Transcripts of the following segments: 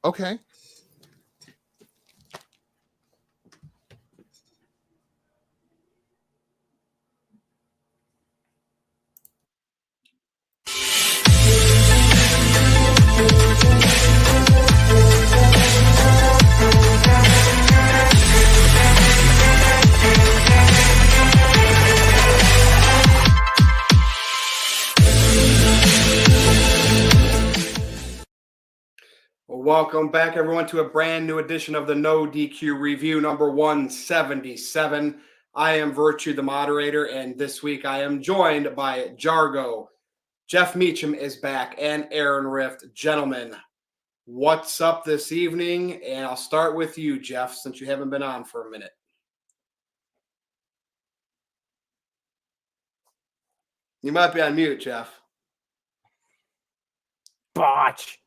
Okay. Welcome back, everyone, to a brand new edition of the NoDQ review number 177. I am Virtue, the moderator, and this week I am joined by Jargo. Jeff Meacham is back, and Aaron Rift. Gentlemen, what's up this evening? And I'll start with you, Jeff, since you haven't been on for a minute. You might be on mute, Jeff. Botch.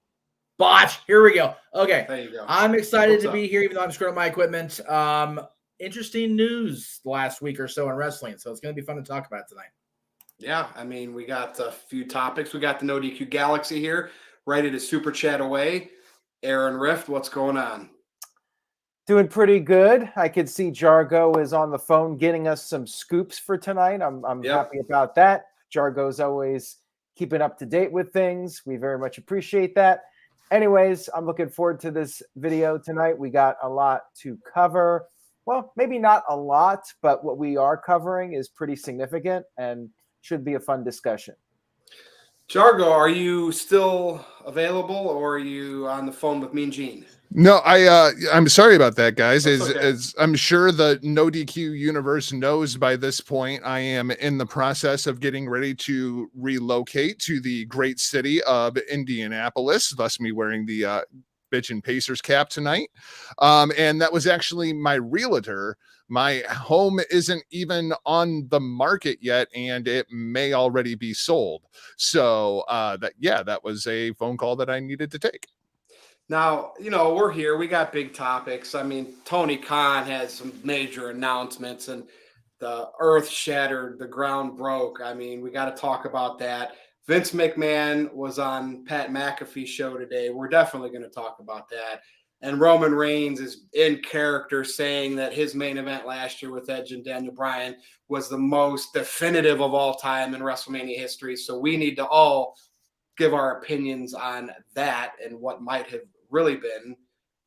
Here we go. Okay. There you go. I'm excited to be here, even though I'm screwing up my equipment. Interesting news last week or so in wrestling, so it's going to be fun to talk about tonight. Yeah, I mean, we got a few topics. We got the NoDQ Galaxy here, ready to super chat away. Aaron Rift, what's going on? Doing pretty good. I could see Jargo is on the phone getting us some scoops for tonight. I'm happy about that. Jargo's always keeping up to date with things. We very much appreciate that. Anyways, I'm looking forward to this video tonight. We got a lot to cover. Well, maybe not a lot, but what we are covering is pretty significant and should be a fun discussion. Jargo, are you still available, or are you on the phone with Mean Gene? No, I'm sorry about that, guys. Okay. As I'm sure the NoDQ universe knows by this point, I am in the process of getting ready to relocate to the great city of Indianapolis, thus me wearing the Bitchin' Pacers cap tonight. And that was actually my realtor. My home isn't even on the market yet, and it may already be sold. So that was a phone call that I needed to take. Now, we're here. We got big topics. I mean, Tony Khan has some major announcements, and the earth shattered, the ground broke. I mean, we got to talk about that. Vince McMahon was on Pat McAfee's show today. We're definitely going to talk about that. And Roman Reigns is in character saying that his main event last year with Edge and Daniel Bryan was the most definitive of all time in WrestleMania history. So we need to all give our opinions on that and what might have really been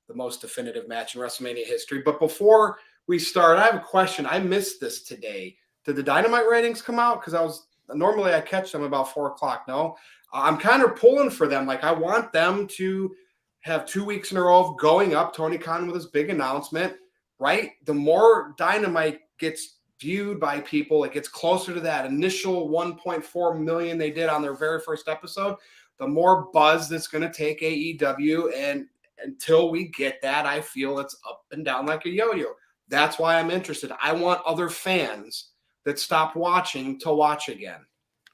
the most definitive match in WrestleMania history. But before we start, I have a question. I missed this today. Did the Dynamite ratings come out? Because normally I catch them about 4:00. No, I'm kind of pulling for them. Like, I want them to have 2 weeks in a row of going up. Tony Khan with his big announcement, right? The more Dynamite gets viewed by people, it gets closer to that initial 1.4 million they did on their very first episode, the more buzz that's going to take AEW. And until we get that, I feel it's up and down like a yo-yo. That's why I'm interested. I want other fans that stopped watching to watch again,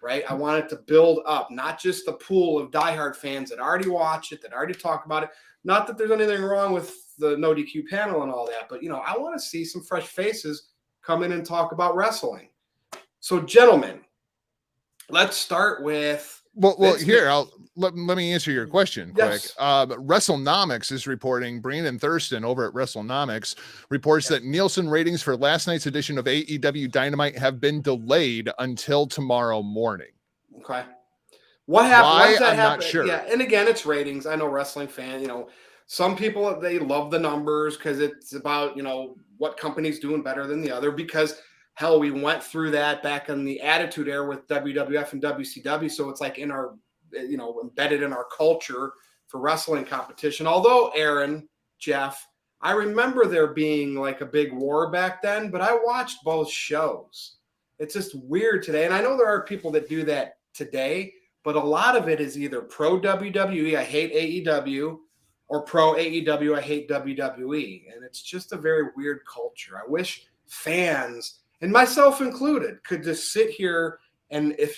right? I want it to build up, not just the pool of diehard fans that already watch it, that already talk about it. Not that there's anything wrong with the NoDQ panel and all that, but, I want to see some fresh faces come in and talk about wrestling. So, gentlemen, let's start with let me answer your question quick. WrestleNomics is reporting, Brandon Thurston over at WrestleNomics reports that Nielsen ratings for last night's edition of AEW Dynamite have been delayed until tomorrow morning. Okay. What happened? Why? I'm not sure. Yeah, and again, it's ratings. I know wrestling fan, some people, they love the numbers because it's about, what company's doing better than the other, because hell, we went through that back in the Attitude Era with WWF and WCW. So it's like in our, embedded in our culture for wrestling competition. Although, Aaron, Jeff, I remember there being like a big war back then, but I watched both shows. It's just weird today. And I know there are people that do that today, but a lot of it is either pro WWE, I hate AEW, or pro AEW, I hate WWE. And it's just a very weird culture. I wish fans, and myself included, could just sit here, and if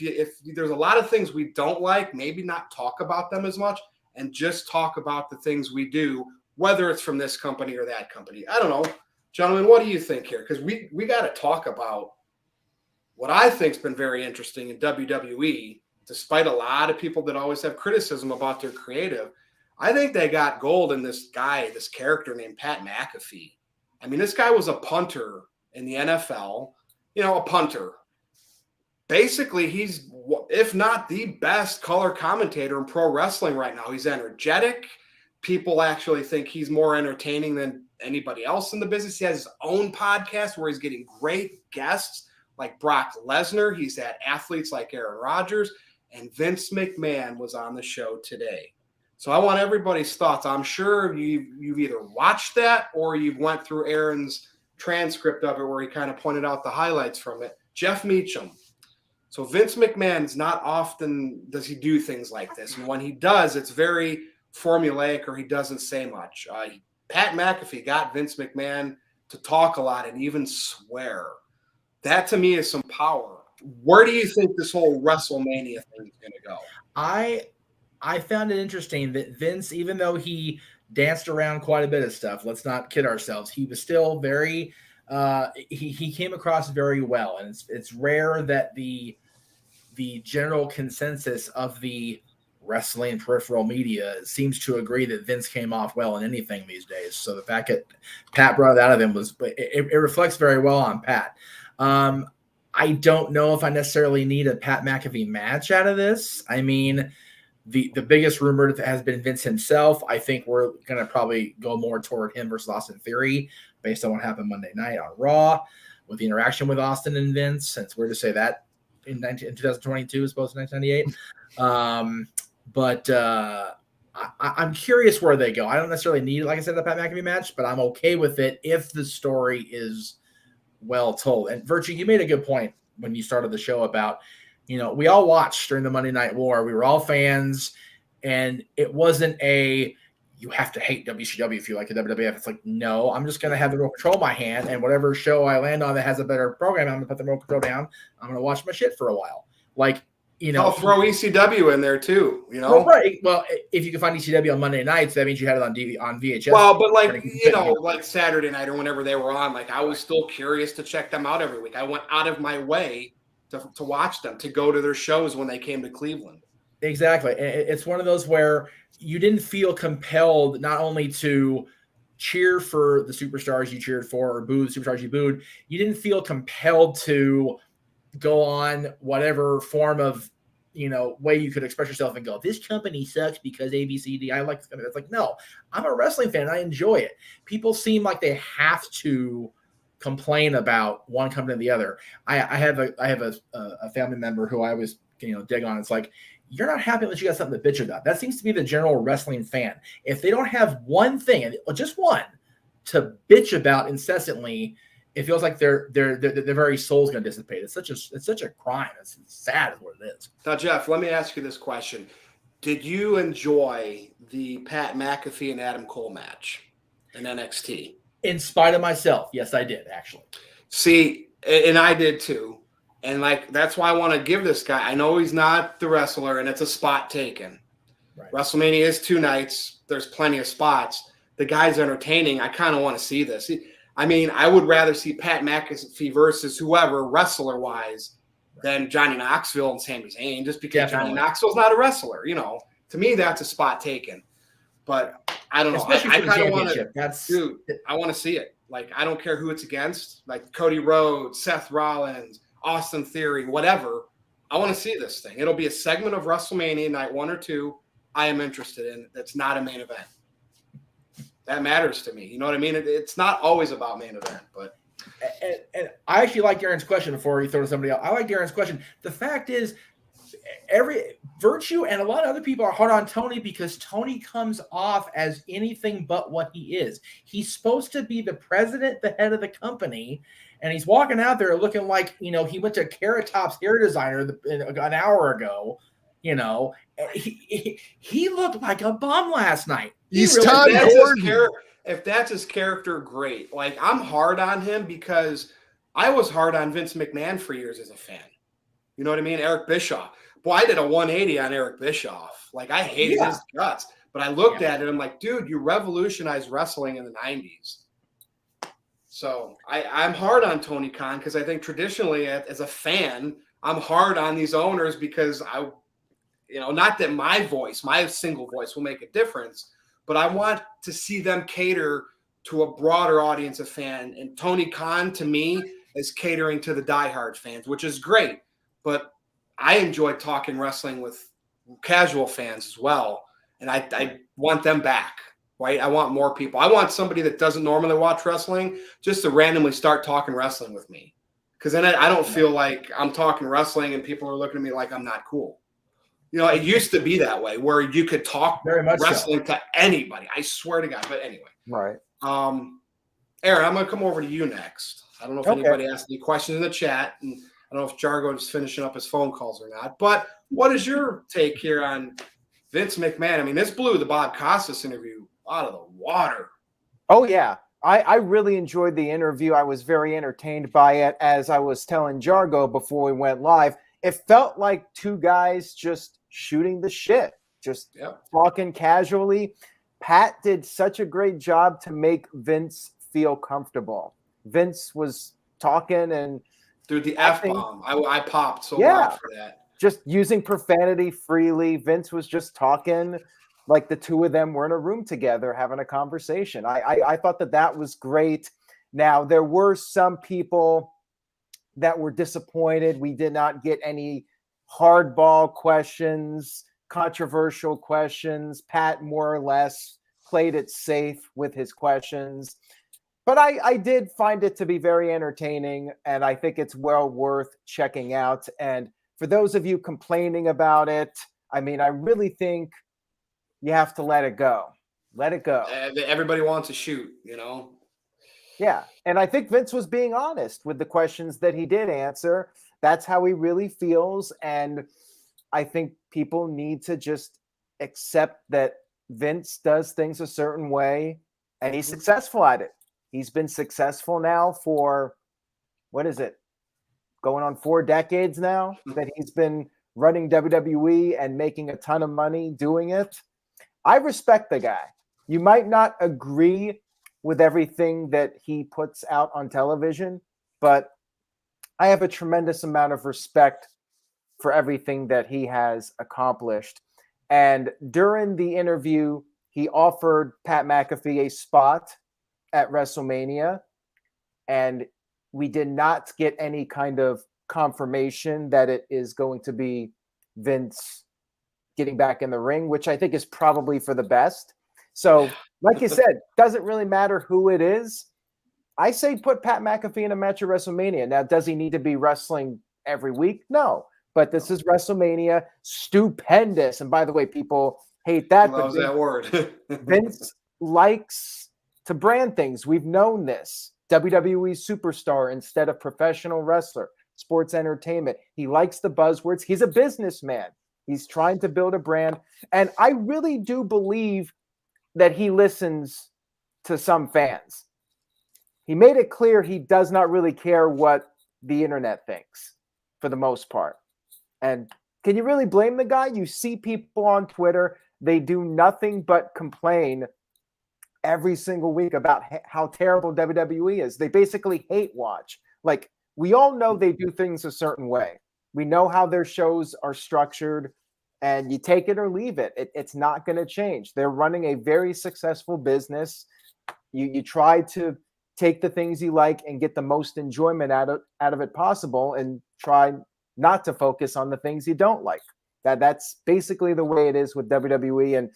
there's a lot of things we don't like, maybe not talk about them as much and just talk about the things we do, whether it's from this company or that company. I don't know. Gentlemen, what do you think here? Because we got to talk about what I think's been very interesting in WWE, despite a lot of people that always have criticism about their creative. I think they got gold in this character named Pat McAfee. I mean, this guy was a punter in the NFL, a punter. Basically, he's, if not the best color commentator in pro wrestling right now. He's energetic. People actually think he's more entertaining than anybody else in the business. He has his own podcast where he's getting great guests like Brock Lesnar. He's had athletes like Aaron Rodgers, and Vince McMahon was on the show today. So I want everybody's thoughts. I'm sure you've either watched that or you've went through Aaron's transcript of it where he kind of pointed out the highlights from it. Jeff Meacham. So Vince McMahon's not often does he do things like this. And when he does, it's very formulaic or he doesn't say much. Pat McAfee got Vince McMahon to talk a lot and even swear. That to me is some power. Where do you think this whole WrestleMania thing is going to go? I found it interesting that Vince, even though he danced around quite a bit of stuff, let's not kid ourselves, he was still very he came across very well. And it's rare that the general consensus of the wrestling peripheral media seems to agree that Vince came off well in anything these days. So the fact that Pat brought it out of him it reflects very well on Pat. I don't know if I necessarily need a Pat McAfee match out of this. I mean, the biggest rumor has been Vince himself. I think we're going to probably go more toward him versus Austin Theory based on what happened Monday night on Raw with the interaction with Austin and Vince. It's weird to say that in 2022 as opposed to 1998. But I'm curious where they go. I don't necessarily need, like I said, the Pat McAfee match, but I'm okay with it if the story is well told. And Virtue, you made a good point when you started the show about, we all watched during the Monday Night War. We were all fans, and it wasn't you have to hate WCW if you like the WWF. It's like, no, I'm just going to have the remote control in my hand, and whatever show I land on that has a better program, I'm going to put the remote control down. I'm going to watch my shit for a while. Like, I'll throw ECW in there too, Well, right. Well, if you can find ECW on Monday nights, that means you had it on VHS. Well, but like Saturday night or whenever they were on, like I was still curious to check them out every week. I went out of my way to watch them, to go to their shows when they came to Cleveland. Exactly. It's one of those where you didn't feel compelled not only to cheer for the superstars you cheered for or boo the superstars you booed. You didn't feel compelled to go on whatever form of way you could express yourself and go, this company sucks because ABCD. I like this company. It's like, no, I'm a wrestling fan. I enjoy it. People seem like they have to complain about one company or the other. I have a family member who I always dig on. It's like, you're not happy unless you got something to bitch about. That seems to be the general wrestling fan. If they don't have one thing, just one, to bitch about incessantly, it feels like their very soul's going to dissipate. It's such a crime. It's sad, is what it is. Now, Jeff, let me ask you this question: did you enjoy the Pat McAfee and Adam Cole match in NXT? In spite of myself, yes, I did actually. See, and I did too. And that's why I want to give this guy. I know he's not the wrestler, and it's a spot taken. Right. WrestleMania is 2 nights. There's plenty of spots. The guy's entertaining. I kind of want to see this. I mean, I would rather see Pat McAfee versus whoever wrestler-wise than Johnny Knoxville and Sami Zayn, just because Johnny Knoxville's not a wrestler. To me, that's a spot taken. But I don't know. I kind of want to. I want to see it. I don't care who it's against. Like Cody Rhodes, Seth Rollins, Austin Theory, whatever. I want to see this thing. It'll be a segment of WrestleMania night 1 or 2. I am interested in. That's not a main event. That matters to me. You know what I mean? It's not always about main event, but. And I actually like Darren's question before you throw to somebody else. I like Darren's question. The fact is, every Virtue and a lot of other people are hard on Tony because Tony comes off as anything but what he is. He's supposed to be the president, the head of the company, and he's walking out there looking like, he went to Carrot Top's hair designer an hour ago. He looked like a bum last night. He's Todd Gordon. If that's his character, great. I'm hard on him because I was hard on Vince McMahon for years as a fan. You know what I mean? Eric Bischoff. Boy, I did a 180 on Eric Bischoff. I hated his guts. But I looked at it, I'm like, dude, you revolutionized wrestling in the 90s. So I'm hard on Tony Khan because I think traditionally as a fan, I'm hard on these owners because not that my single voice will make a difference, but I want to see them cater to a broader audience of fans. And Tony Khan, to me, is catering to the diehard fans, which is great. But I enjoy talking wrestling with casual fans as well. And I want them back, right? I want more people. I want somebody that doesn't normally watch wrestling just to randomly start talking wrestling with me. Because then I don't feel like I'm talking wrestling and people are looking at me like I'm not cool. It used to be that way where you could talk Very much wrestling to anybody. I swear to God. But anyway. Right. Aaron, I'm going to come over to you next. I don't know if anybody asked any questions in the chat, and I don't know if Jargo is finishing up his phone calls or not. But what is your take here on Vince McMahon? I mean, this blew the Bob Costas interview out of the water. Oh, yeah. I really enjoyed the interview. I was very entertained by it. As I was telling Jargo before we went live, it felt like two guys just shooting the shit, just talking casually. Pat did such a great job to make Vince feel comfortable. Vince was talking and dude, the F-bomb. I popped so hard for that. Just using profanity freely. Vince was just talking like the two of them were in a room together having a conversation. I thought that was great. Now, there were some people that were disappointed. We did not get any hardball questions, controversial questions. Pat more or less played it safe with his questions. But I did find it to be very entertaining, and I think it's well worth checking out. And for those of you complaining about it, I mean, I really think you have to let it go. Let it go. Everybody wants to shoot, Yeah, and I think Vince was being honest with the questions that he did answer. That's how he really feels, and I think people need to just accept that Vince does things a certain way, and he's successful at it. He's been successful now for, what is it, going on 4 decades now that he's been running WWE and making a ton of money doing it. I respect the guy. You might not agree with everything that he puts out on television, but I have a tremendous amount of respect for everything that he has accomplished. And during the interview, he offered Pat McAfee a spot at WrestleMania, and we did not get any kind of confirmation that it is going to be Vince getting back in the ring, which I think is probably for the best. So, like you said, doesn't really matter who it is. I say put Pat McAfee in a match at WrestleMania. Now, does he need to be wrestling every week? No. But this is WrestleMania. Stupendous. And by the way, people hate that. Loves that word. Vince likes to brand things. We've known this. WWE superstar instead of professional wrestler. Sports entertainment. He likes the buzzwords. He's a businessman. He's trying to build a brand. And I really do believe that he listens to some fans. He made it clear he does not really care what the internet thinks for the most part. And can you really blame the guy? You see people on Twitter, they do nothing but complain every single week about how terrible WWE is. They basically hate watch. Like, we all know they do things a certain way. We know how their shows are structured, and you take it or leave it. It's not going to change. They're running a very successful business. You try to take the things you like and get the most enjoyment out of it possible, and try not to focus on the things you don't like. That's basically the way it is with WWE. And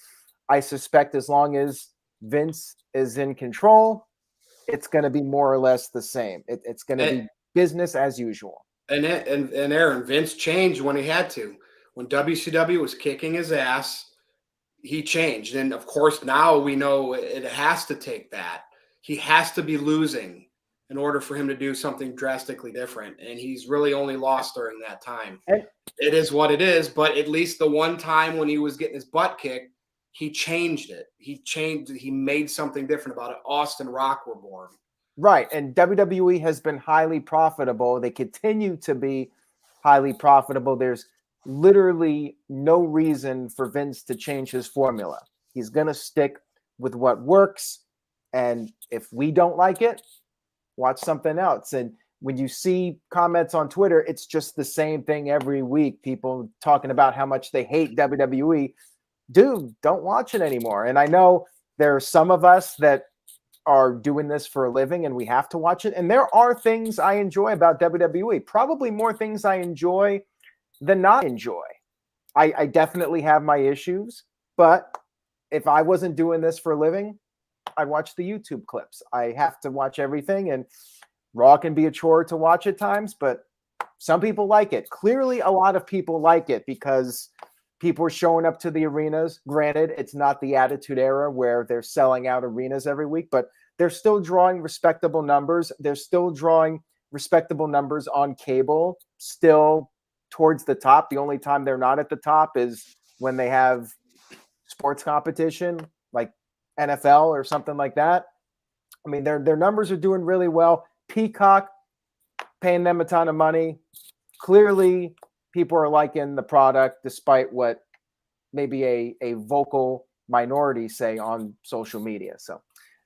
I suspect as long as Vince is in control, it's going to be more or less the same. It's going to be business as usual. And Aaron, Vince changed when he had to. When WCW was kicking his ass, he changed. And of course, now we know it has to take that. He has to be losing in order for him to do something drastically different. And he's really only lost during that time. It is what it is. But at least the one time when he was getting his butt kicked, he changed it. He made something different about it. Austin Rock were born. Right. And WWE has been highly profitable. They continue to be highly profitable. There's literally no reason for Vince to change his formula. He's going to stick with what works. And if we don't like it, watch something else. And when you see comments on Twitter, it's just the same thing every week. People talking about how much they hate WWE. Dude, don't watch it anymore. And I know there are some of us that are doing this for a living and we have to watch it. And there are things I enjoy about WWE, probably more things I enjoy than not enjoy. I definitely have my issues, but if I wasn't doing this for a living, I'd watch the YouTube clips. I have to watch everything, and Raw can be a chore to watch at times, but some people like it. Clearly, a lot of people like it because people are showing up to the arenas. Granted, it's not the Attitude Era where they're selling out arenas every week, but they're still drawing respectable numbers. They're still drawing respectable numbers on cable, still towards the top. The only time they're not at the top is when they have sports competition like NFL or something like that. I mean, their numbers are doing really well. Peacock, paying them a ton of money. Clearly, people are liking the product despite what maybe a vocal minority say on social media. So,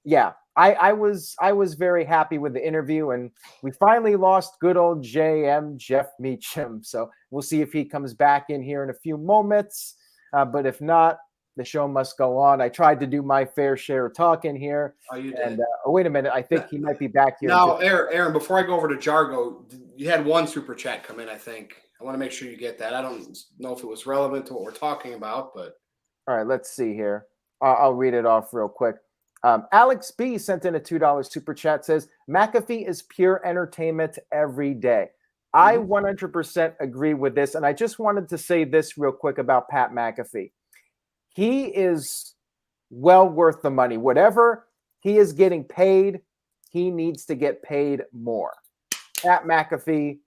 yeah, I was very happy with the interview, and we finally lost good old JM Jeff Meacham. So we'll see if he comes back in here in a few moments. But if not, the show must go on. I tried to do my fair share of talking here. Oh, you did. And wait a minute, I think he might be back here. Now, Aaron, before I go over to Jargo, you had one super chat come in, I think. I want to make sure you get that. I don't know if it was relevant to what we're talking about, but. All right, let's see here. I'll read it off real quick. Alex B sent in a $2 super chat, says, McAfee is pure entertainment every day. I 100% agree with this. And I just wanted to say this real quick about Pat McAfee. He is well worth the money. Whatever he is getting paid, he needs to get paid more. Pat McAfee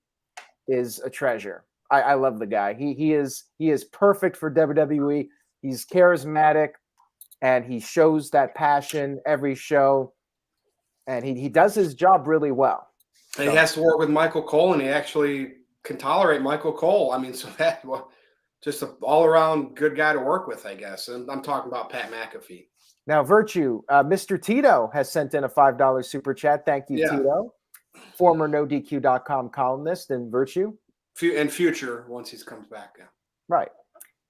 is a treasure. I love the guy. He is perfect for WWE. He's charismatic, and he shows that passion every show, and he does his job really well. And he has to work with Michael Cole, and he actually can tolerate Michael Cole. I mean, so that just an all-around good guy to work with, I guess. And I'm talking about Pat McAfee. Now, Virtue, Mr. Tito has sent in a $5 super chat. Thank you, Tito. Former NoDQ.com columnist and Virtue. In future, once he comes back. Yeah. Right.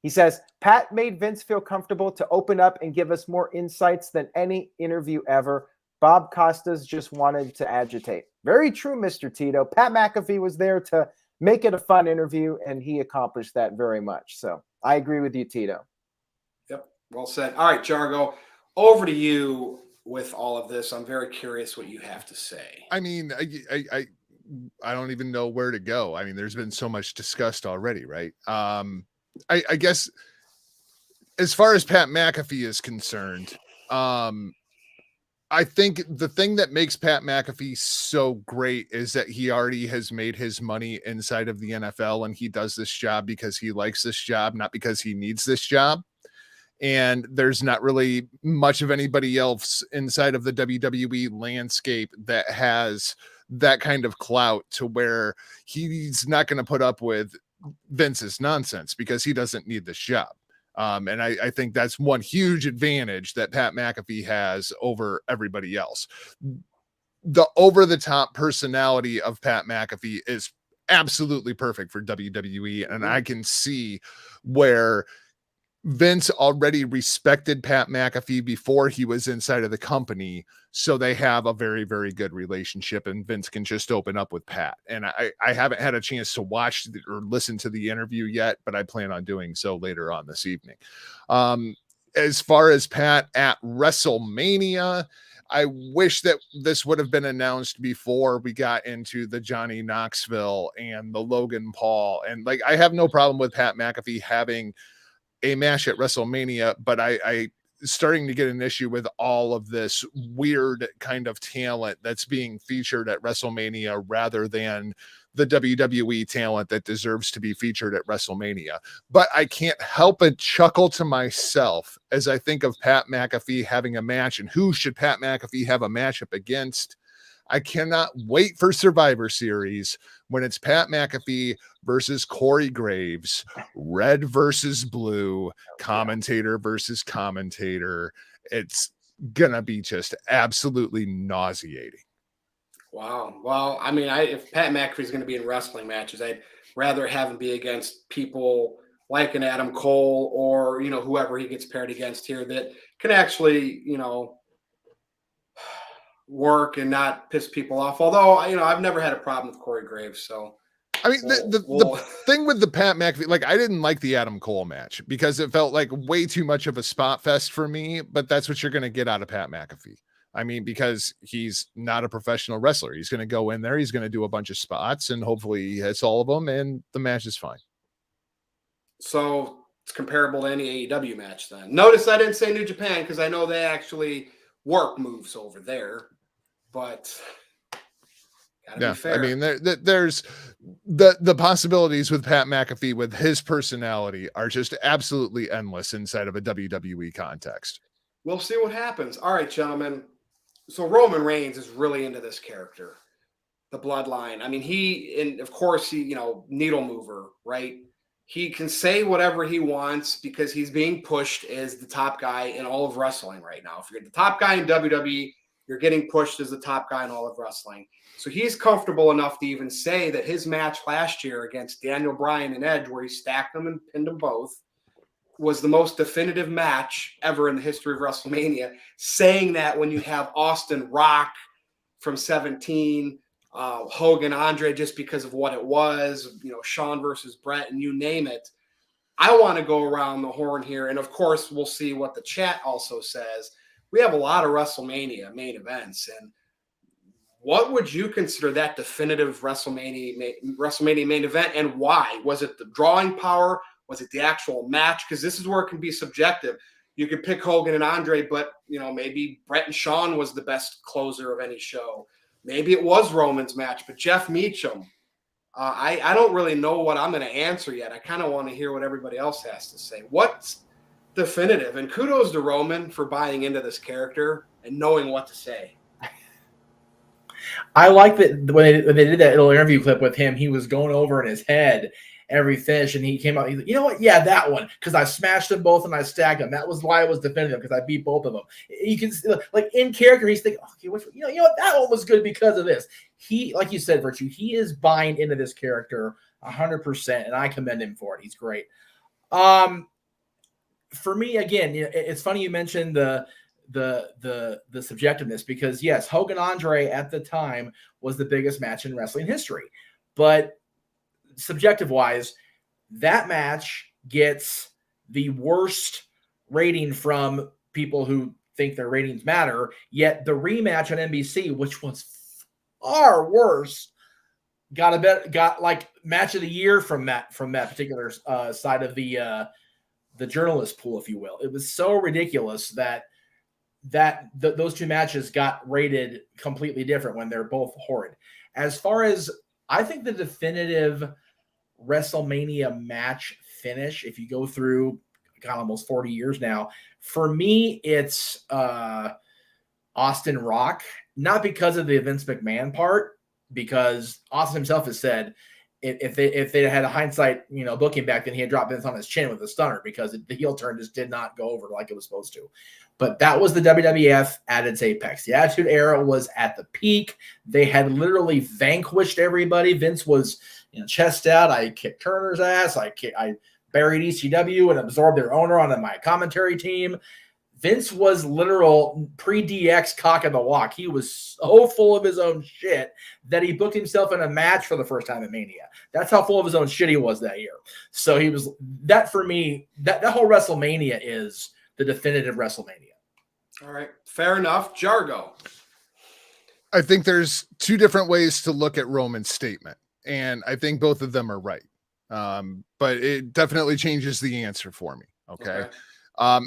He says, Pat made Vince feel comfortable to open up and give us more insights than any interview ever. Bob Costas just wanted to agitate. Very true, Mr. Tito. Pat McAfee was there to make it a fun interview, and he accomplished that very much. So I agree with you, Tito. Yep. Well said. All right, Jargo, over to you with all of this. I'm very curious what you have to say. I mean, I don't even know where to go. I mean, there's been so much discussed already, right? I guess as far as Pat McAfee is concerned, I think the thing that makes Pat McAfee so great is that he already has made his money inside of the NFL, and he does this job because he likes this job, not because he needs this job. And there's not really much of anybody else inside of the WWE landscape that has that kind of clout to where he's not going to put up with Vince's nonsense because he doesn't need this job. And I think that's one huge advantage that Pat McAfee has over everybody else. The over-the-top personality of Pat McAfee is absolutely perfect for WWE, and I can see where Vince already respected Pat McAfee before he was inside of the company, so they have a very, very good relationship, and Vince can just open up with Pat. And I haven't had a chance to watch or listen to the interview yet, but I plan on doing so later on this evening. As far as Pat at WrestleMania, I wish that this would have been announced before we got into the Johnny Knoxville and the Logan Paul. And like, I have no problem with Pat McAfee having a match at WrestleMania, but I starting to get an issue with all of this weird kind of talent that's being featured at WrestleMania rather than the WWE talent that deserves to be featured at WrestleMania. But I can't help but chuckle to myself as I think of Pat McAfee having a match, and who should Pat McAfee have a matchup against? I cannot wait for Survivor Series when it's Pat McAfee versus Corey Graves, red versus blue, commentator versus commentator. It's gonna be just absolutely nauseating. Wow. Well, I mean, if Pat McAfee is going to be in wrestling matches, I'd rather have him be against people like an Adam Cole or, whoever he gets paired against here that can actually, work and not piss people off. Although, I've never had a problem with Corey Graves. So, I mean, the thing with the Pat McAfee, like, I didn't like the Adam Cole match because it felt like way too much of a spot fest for me, but that's what you're going to get out of Pat McAfee. I mean, because he's not a professional wrestler. He's going to go in there, he's going to do a bunch of spots, and hopefully he hits all of them, and the match is fine. So it's comparable to any AEW match then. Notice I didn't say New Japan because I know they actually work moves over there, but yeah, be fair. I mean, there's the possibilities with Pat McAfee with his personality are just absolutely endless inside of a WWE context. We'll see what happens. All right, gentlemen. So Roman Reigns is really into this character, the bloodline. I mean, and of course he, needle mover, right? He can say whatever he wants because he's being pushed as the top guy in all of wrestling right now. If you're the top guy in WWE, you're getting pushed as the top guy in all of wrestling. So he's comfortable enough to even say that his match last year against Daniel Bryan and Edge, where he stacked them and pinned them both, was the most definitive match ever in the history of WrestleMania, saying that when you have Austin Rock from 17, Hogan, Andre, just because of what it was, Shawn versus Brett, and you name it. I want to go around the horn here. And of course, we'll see what the chat also says. We have a lot of WrestleMania main events. And what would you consider that definitive WrestleMania main event, and why? Was it the drawing power? Was it the actual match? Because this is where it can be subjective. You could pick Hogan and Andre, but, maybe Brett and Shawn was the best closer of any show. Maybe it was Roman's match, but Jeff Meacham, I don't really know what I'm going to answer yet. I kind of want to hear what everybody else has to say. What's definitive? And kudos to Roman for buying into this character and knowing what to say. I like that when they did that little interview clip with him, he was going over in his head every finish, and he came out. He's like, you know what? Yeah, that one, because I smashed them both and I stacked them. That was why it was definitive, because I beat both of them. You can like in character, he's thinking, okay, you know what? That one was good because of this. He, like you said, Virtue, he is buying into this character 100%, and I commend him for it. He's great. For me, again, it's funny you mentioned the subjectiveness, because yes, Hogan Andre at the time was the biggest match in wrestling history, but subjective wise, that match gets the worst rating from people who think their ratings matter. Yet the rematch on NBC, which was far worse, got like match of the year from that particular side of the journalist pool, if you will. It was so ridiculous that those two matches got rated completely different when they're both horrid. As far as, I think the definitive WrestleMania match finish, if you go through almost 40 years now, for me, it's Austin Rock, not because of the Vince McMahon part, because Austin himself has said if they had a hindsight, booking back then, he had dropped Vince on his chin with a stunner because the heel turn just did not go over like it was supposed to. But that was the WWF at its apex. The Attitude Era was at the peak. They had literally vanquished everybody. Vince was chest out. I kicked Turner's ass. I buried ECW and absorbed their owner onto my commentary team. Vince was literal pre-DX cock of the walk. He was so full of his own shit that he booked himself in a match for the first time at Mania. That's how full of his own shit he was that year. So he was, that for me, that whole WrestleMania is the definitive WrestleMania. All right. Fair enough. Jargo. I think there's two different ways to look at Roman's statement, and I think both of them are right. But it definitely changes the answer for me. Okay.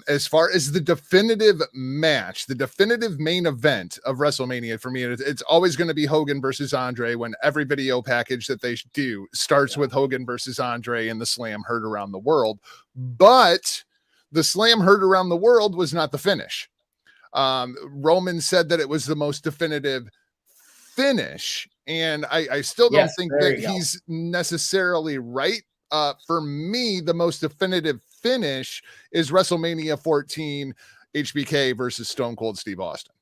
As far as the definitive match, the definitive main event of WrestleMania for me, it's always going to be Hogan versus Andre, when every video package that they do starts with Hogan versus Andre and the Slam heard around the world. But the Slam heard around the world was not the finish. Roman said that it was the most definitive finish, and I still don't think that he's necessarily right. For me, the most definitive finish is WrestleMania 14 HBK versus Stone Cold Steve Austin.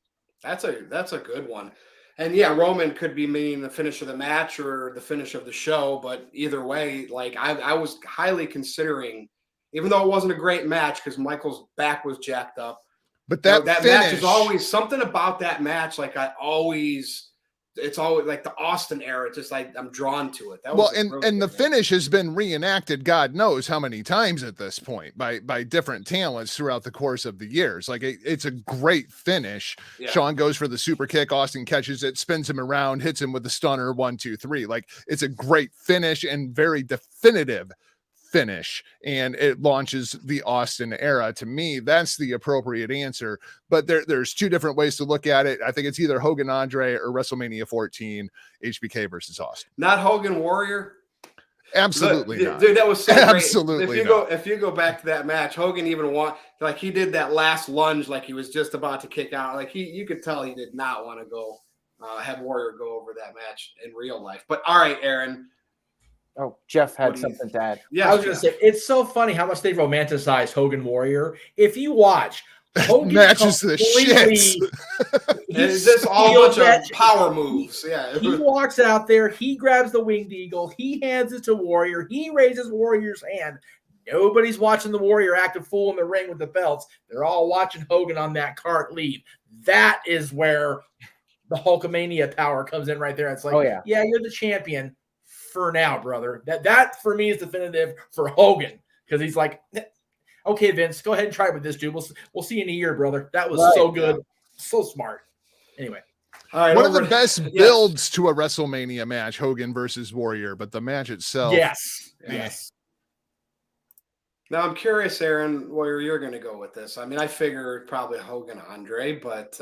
That's a good one. And yeah, Roman could be meaning the finish of the match or the finish of the show, but either way, like I was highly considering, even though it wasn't a great match because Michael's back was jacked up. But that that finish, match is always something about that match. Like it's always like the Austin era. Just like I'm drawn to it. That was and the finish has been reenacted, God knows how many times at this point by different talents throughout the course of the years. Like it's a great finish. Yeah. Shawn goes for the super kick. Austin catches it, spins him around, hits him with the stunner. 1, 2, 3. Like it's a great finish and very definitive finish, and it launches the Austin era. To me, that's the appropriate answer, but there's two different ways to look at it. I think it's either Hogan Andre or WrestleMania 14 HBK versus Austin. Not Hogan Warrior. Absolutely not. Dude, that was so absolutely great. If you go back to that match, Hogan even like he did that last lunge like he was just about to kick out. Like you could tell he did not want to go have Warrior go over that match in real life. But all right, Aaron. Oh, Jeff had something to add. Yeah, I was going to say, it's so funny how much they romanticize Hogan Warrior. If you watch, Hogan matches the shit. It's just all a bunch of power moves. Yeah. He walks out there, he grabs the winged eagle, he hands it to Warrior, he raises Warrior's hand. Nobody's watching the Warrior act a fool in the ring with the belts. They're all watching Hogan on that cart leave. That is where the Hulkamania power comes in right there. It's like, yeah, you're the champion. For now, brother. That for me is definitive for Hogan, because he's like, okay, Vince, go ahead and try it with this dude. We'll see you in a year, brother. That was so good, so smart. Anyway, all right, one of the best builds to a WrestleMania match, Hogan versus Warrior, but the match itself, yes. Now I'm curious, Aaron, where you're going to go with this. I mean, I figure probably Hogan Andre, but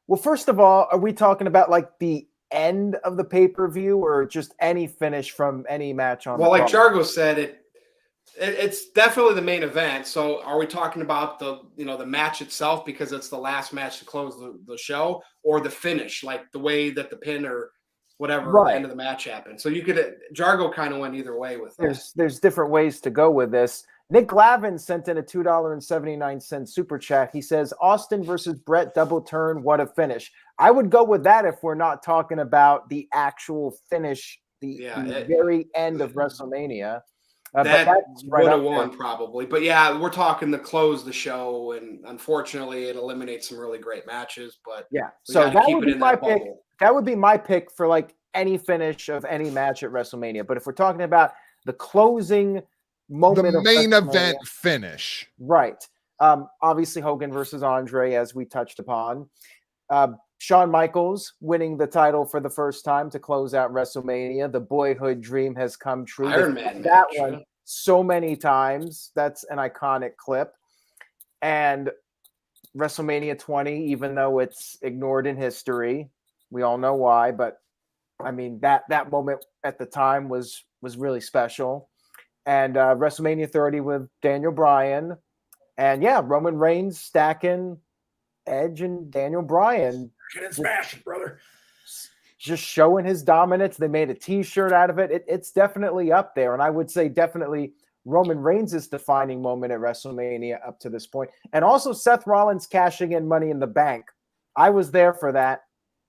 well, first of all, are we talking about like the end of the pay-per-view or just any finish from any match on like Jargo said, it's definitely the main event. So are we talking about the match itself because it's the last match to close the show, or the finish, like the way that the pin or whatever the end of the match happened? So you could Jargo kind of went either way with this. There's different ways to go with this. Nick Glavin sent in a $2.79 super chat. He says, Austin versus Brett double turn, what a finish. I would go with that if we're not talking about the actual finish, the very end of WrestleMania. That would have won probably. But yeah, we're talking to close the show, and unfortunately it eliminates some really great matches. But yeah, so that would be my pick. That would be my pick for like any finish of any match at WrestleMania. But if we're talking about the closing moment, the main event finish, right? Obviously Hogan versus Andre, as we touched upon. Shawn Michaels winning the title for the first time to close out WrestleMania. The boyhood dream has come true. Iron Man that one so many times. That's an iconic clip. And WrestleMania 20, even though it's ignored in history, we all know why. But I mean, that moment at the time was really special. And WrestleMania 30 with Daniel Bryan. And yeah, Roman Reigns stacking Edge and Daniel Bryan. Smashing, brother. Just showing his dominance. They made a t-shirt out of it. It's definitely up there. And I would say definitely Roman Reigns' defining moment at WrestleMania up to this point. And also Seth Rollins cashing in Money in the Bank. I was there for that.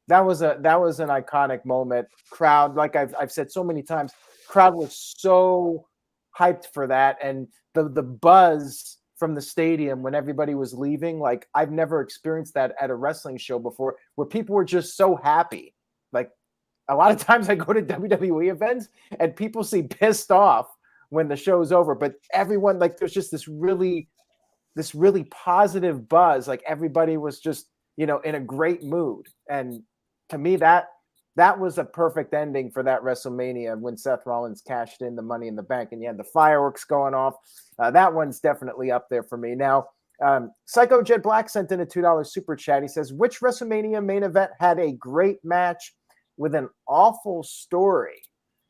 That was an iconic moment. Crowd, like I've said so many times, crowd was so hyped for that. And the buzz from the stadium when everybody was leaving, like I've never experienced that at a wrestling show before, where people were just so happy. Like a lot of times I go to WWE events and people seem pissed off when the show's over, but everyone, like there's just this really positive buzz. Like everybody was just, in a great mood. And to me, that was a perfect ending for that WrestleMania when Seth Rollins cashed in the Money in the Bank and you had the fireworks going off. That one's definitely up there for me. Now, Psycho Jet Black sent in a $2 super chat. He says, which WrestleMania main event had a great match with an awful story?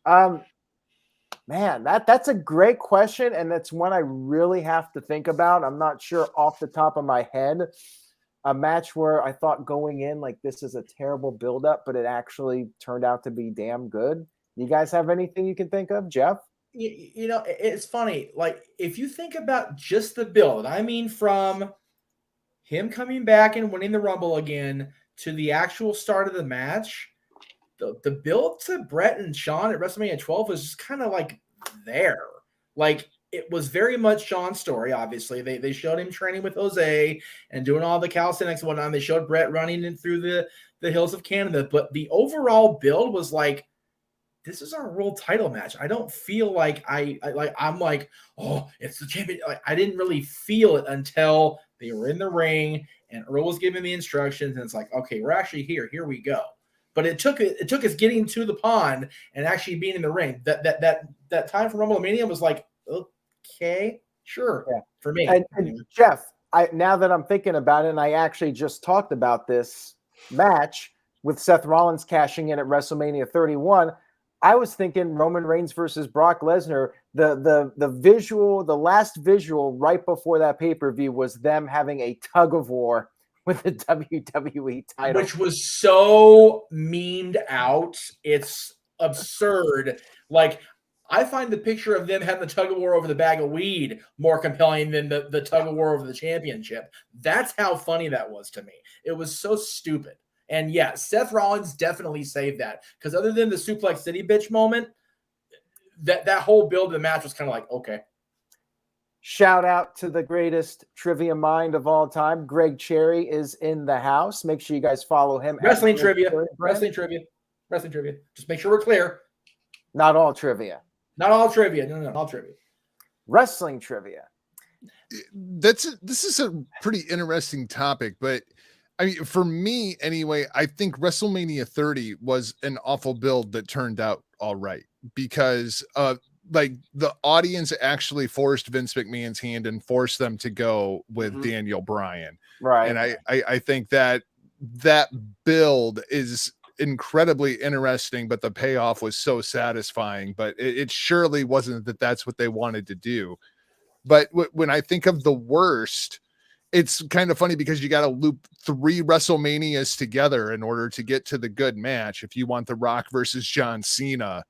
Man, that's a great question, and that's one I really have to think about. I'm not sure off the top of my head a match where I thought going in like this is a terrible buildup, but it actually turned out to be damn good. You guys have anything you can think of, Jeff? It's funny. Like if you think about just the build, I mean, from him coming back and winning the Rumble again to the actual start of the match, the build to Brett and Shawn at WrestleMania 12 was just kind of like there. Like, it was very much Shawn's story, obviously. They showed him training with Jose and doing all the calisthenics and whatnot. They showed Brett running in through the hills of Canada. But the overall build was like, this is our world title match. I don't feel like I'm like, oh, it's the champion. Like, I didn't really feel it until they were in the ring and Earl was giving the instructions, and it's like, okay, we're actually here. Here we go. But it took us getting to the pond and actually being in the ring. That time for Wrestlemania was like, okay, sure, for me. And Jeff, now that I'm thinking about it, and I actually just talked about this match with Seth Rollins cashing in at WrestleMania 31. I was thinking Roman Reigns versus Brock Lesnar. The visual, the last visual right before that pay-per-view was them having a tug of war with the WWE title, which was so memed out. It's absurd. Like, I find the picture of them having the tug of war over the bag of weed more compelling than the tug of war over the championship. That's how funny that was to me. It was so stupid. And yeah, Seth Rollins definitely saved that, because other than the Suplex City bitch moment, that whole build of the match was kind of like, okay. Shout out to the greatest trivia mind of all time. Greg Cherry is in the house. Make sure you guys follow him. Wrestling trivia. Just make sure we're clear. Not all trivia. Not all trivia. No, all trivia. Wrestling trivia. This is a pretty interesting topic, but I mean, for me anyway, I think WrestleMania 30 was an awful build that turned out all right, because like the audience actually forced Vince McMahon's hand and forced them to go with Daniel Bryan. Right. And I think that build is incredibly interesting, but the payoff was so satisfying. But it surely wasn't that's what they wanted to do. But when I think of the worst, it's kind of funny because you got to loop 3 WrestleManias together in order to get to the good match if you want The Rock versus John Cena.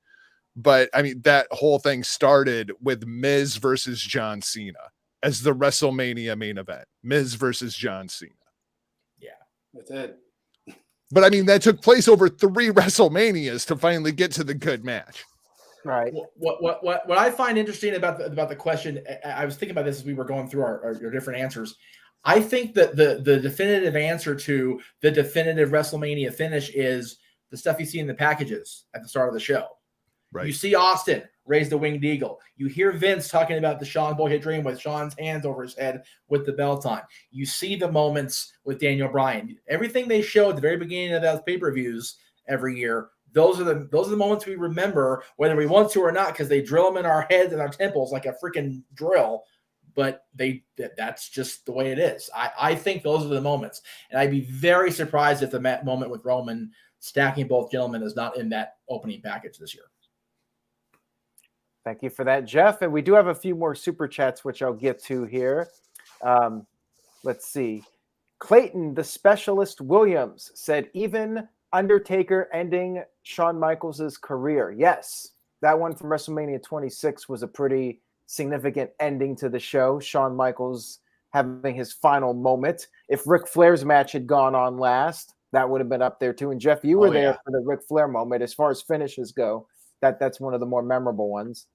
But I mean, that whole thing started with Miz versus John Cena as the WrestleMania main event. Miz versus John Cena. Yeah, that's it. But I mean, that took place over 3 WrestleManias to finally get to the good match. Right. What I find interesting about the question, I was thinking about this as we were going through our different answers. I think that the definitive answer to the definitive WrestleMania finish is the stuff you see in the packages at the start of the show. Right. You see Austin raise the winged eagle. You hear Vince talking about the Shawn Boyhood Dream with Shawn's hands over his head with the belt on. You see the moments with Daniel Bryan. Everything they show at the very beginning of those pay-per-views every year, those are the moments we remember, whether we want to or not, because they drill them in our heads and our temples like a freaking drill. But that's just the way it is. I think those are the moments. And I'd be very surprised if the moment with Roman stacking both gentlemen is not in that opening package this year. Thank you for that, Jeff. And we do have a few more super chats, which I'll get to here. Let's see. Clayton, the Specialist Williams, said, even Undertaker ending Shawn Michaels' career. Yes, that one from WrestleMania 26 was a pretty significant ending to the show. Shawn Michaels having his final moment. If Ric Flair's match had gone on last, that would have been up there too. And Jeff, you were there for the Ric Flair moment. As far as finishes go, that's one of the more memorable ones.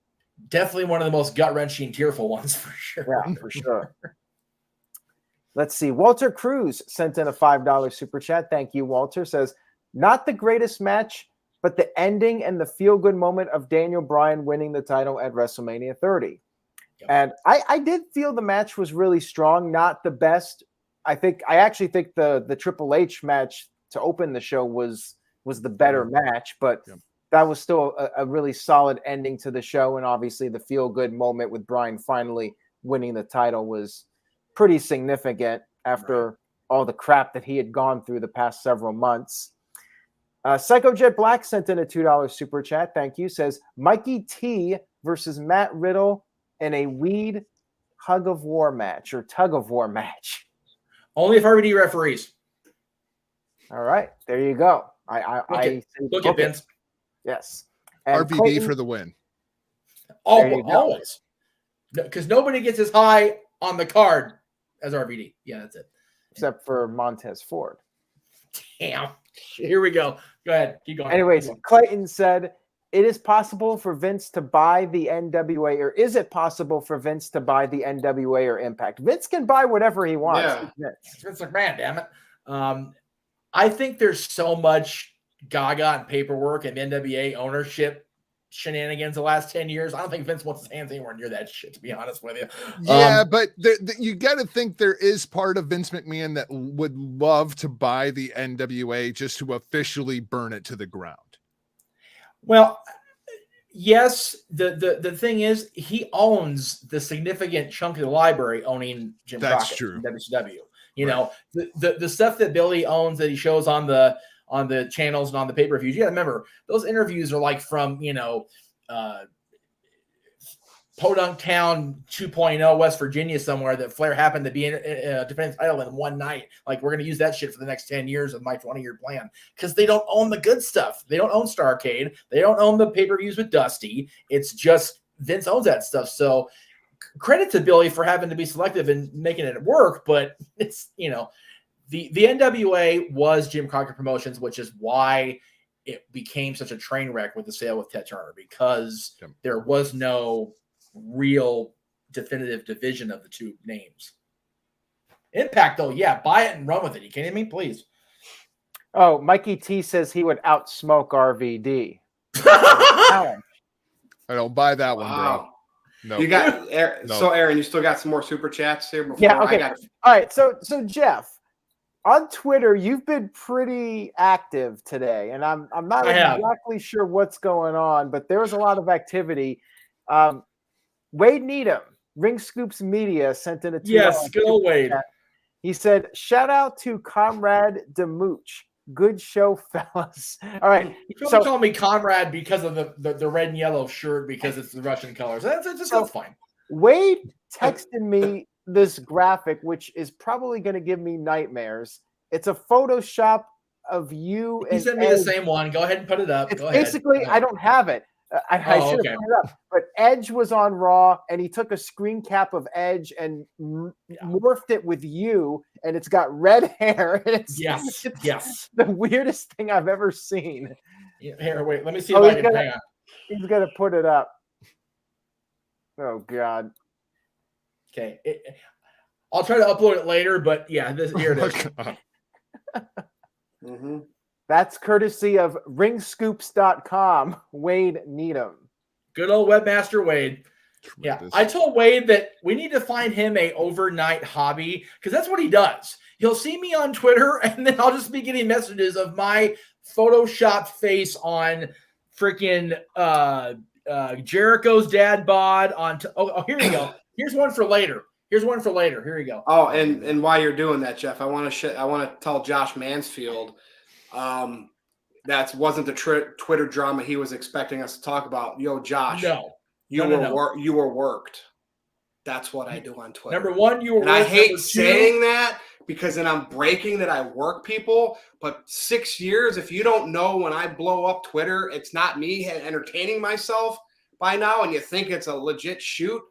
Definitely one of the most gut-wrenching, tearful ones for sure. Yeah, for sure. Let's see. Walter Cruz sent in a $5 super chat. Thank you, Walter. Says, not the greatest match, but the ending and the feel-good moment of Daniel Bryan winning the title at WrestleMania 30. Yep. And I did feel the match was really strong, not the best. I actually think the Triple H match to open the show was the better match, but that was still a really solid ending to the show. And obviously the feel-good moment with Bryan finally winning the title was pretty significant after all the crap that he had gone through the past several months. Psycho Jet Black sent in a $2 super chat. Thank you. Says, Mikey T versus Matt Riddle in a weed tug of war match. Only if RVD referees. All right. There you go. Look at Vince. Yes. And RVD Clayton, for the win. Always. Because nobody gets as high on the card as RVD. Yeah, that's it. Except for Montez Ford. Damn. Here we go. Go ahead. Keep going. Anyways, Keep going. Clayton said, it is possible for Vince to buy the NWA, or is it possible for Vince to buy the NWA or Impact? Vince can buy whatever he wants. Yeah. It's Vince McMahon, damn it. I think there's so much gaga and paperwork and NWA ownership shenanigans the last 10 years. I don't think Vince wants his hands anywhere near that shit, to be honest with you. Yeah, but you got to think there is part of Vince McMahon that would love to buy the NWA just to officially burn it to the ground. Well, yes, the thing is, he owns the significant chunk of the library owning Jim That's Crockett true. and WCW. You know, the stuff that Billy owns that he shows on the channels and on the pay-per-views. You got to remember, those interviews are like from, Podunk Town 2.0, West Virginia, somewhere that Flair happened to be in a defense title in one night. Like, we're going to use that shit for the next 10 years of my 20-year plan, because they don't own the good stuff. They don't own Starrcade. They don't own the pay-per-views with Dusty. It's just Vince owns that stuff. So credit to Billy for having to be selective and making it work. But it's, the NWA was Jim Crockett Promotions, which is why it became such a train wreck with the sale with Ted Turner, because there was no real definitive division of the two names. Impact, though, yeah, buy it and run with it. You kidding me? Please. Oh, Mikey T says he would outsmoke RVD. I don't buy that one, bro. No. You got So, Aaron, you still got some more super chats here before okay. All right. So Jeff, on Twitter, you've been pretty active today, and I'm not exactly sure what's going on, but there was a lot of activity. Wade Needham, Ring Scoops Media, sent in a tweet. Yes, good old Wade. He said, "Shout out to Comrade Demooch. Good show, fellas." All right. You so call me Comrade because of the red and yellow shirt, because it's the Russian colors. That's fine. Wade texted me this graphic, which is probably going to give me nightmares. It's a Photoshop of you. He sent me the same one. Go ahead and put it up. It's basically, I don't have it. I should have put it up. But Edge was on Raw, and he took a screen cap of Edge and morphed it with you, and it's got red hair. And it's the weirdest thing I've ever seen. Here, wait. Let me see if I can hang on. He's going to put it up. Oh, God. Okay. I'll try to upload it later, but yeah, here it is. Mm-hmm. That's courtesy of ringscoops.com, Wade Needham. Good old webmaster Wade. Yeah, I told Wade that we need to find him a overnight hobby, because that's what he does. He'll see me on Twitter, and then I'll just be getting messages of my Photoshopped face on freaking Jericho's dad bod. Here you go. Here's one for later. Here you go. Oh, and while you're doing that, Jeff, I want to tell Josh Mansfield. That wasn't the Twitter drama he was expecting us to talk about. Yo, Josh, you were worked. That's what I do on Twitter. Number one, you were worked. I hate saying that, because then I'm breaking that I work people. But 6 years, if you don't know, when I blow up Twitter, it's not me entertaining myself by now, and you think it's a legit shoot,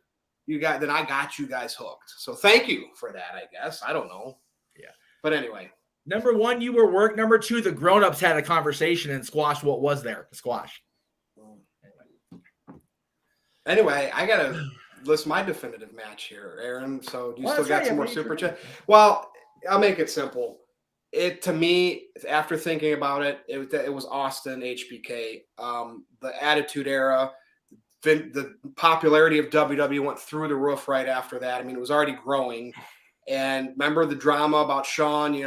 then I got you guys hooked. So thank you for that, I guess. I don't know. Yeah. But anyway. Number one, you were work. Number two, the grown-ups had a conversation and squashed what was there. Squash. Anyway, I got to list my definitive match here, Aaron. So do you still got some more super chat? Well, I'll make it simple. To me, after thinking about it, it was Austin HBK. The Attitude Era, the popularity of WWE went through the roof right after that. I mean, it was already growing. And remember the drama about Shawn,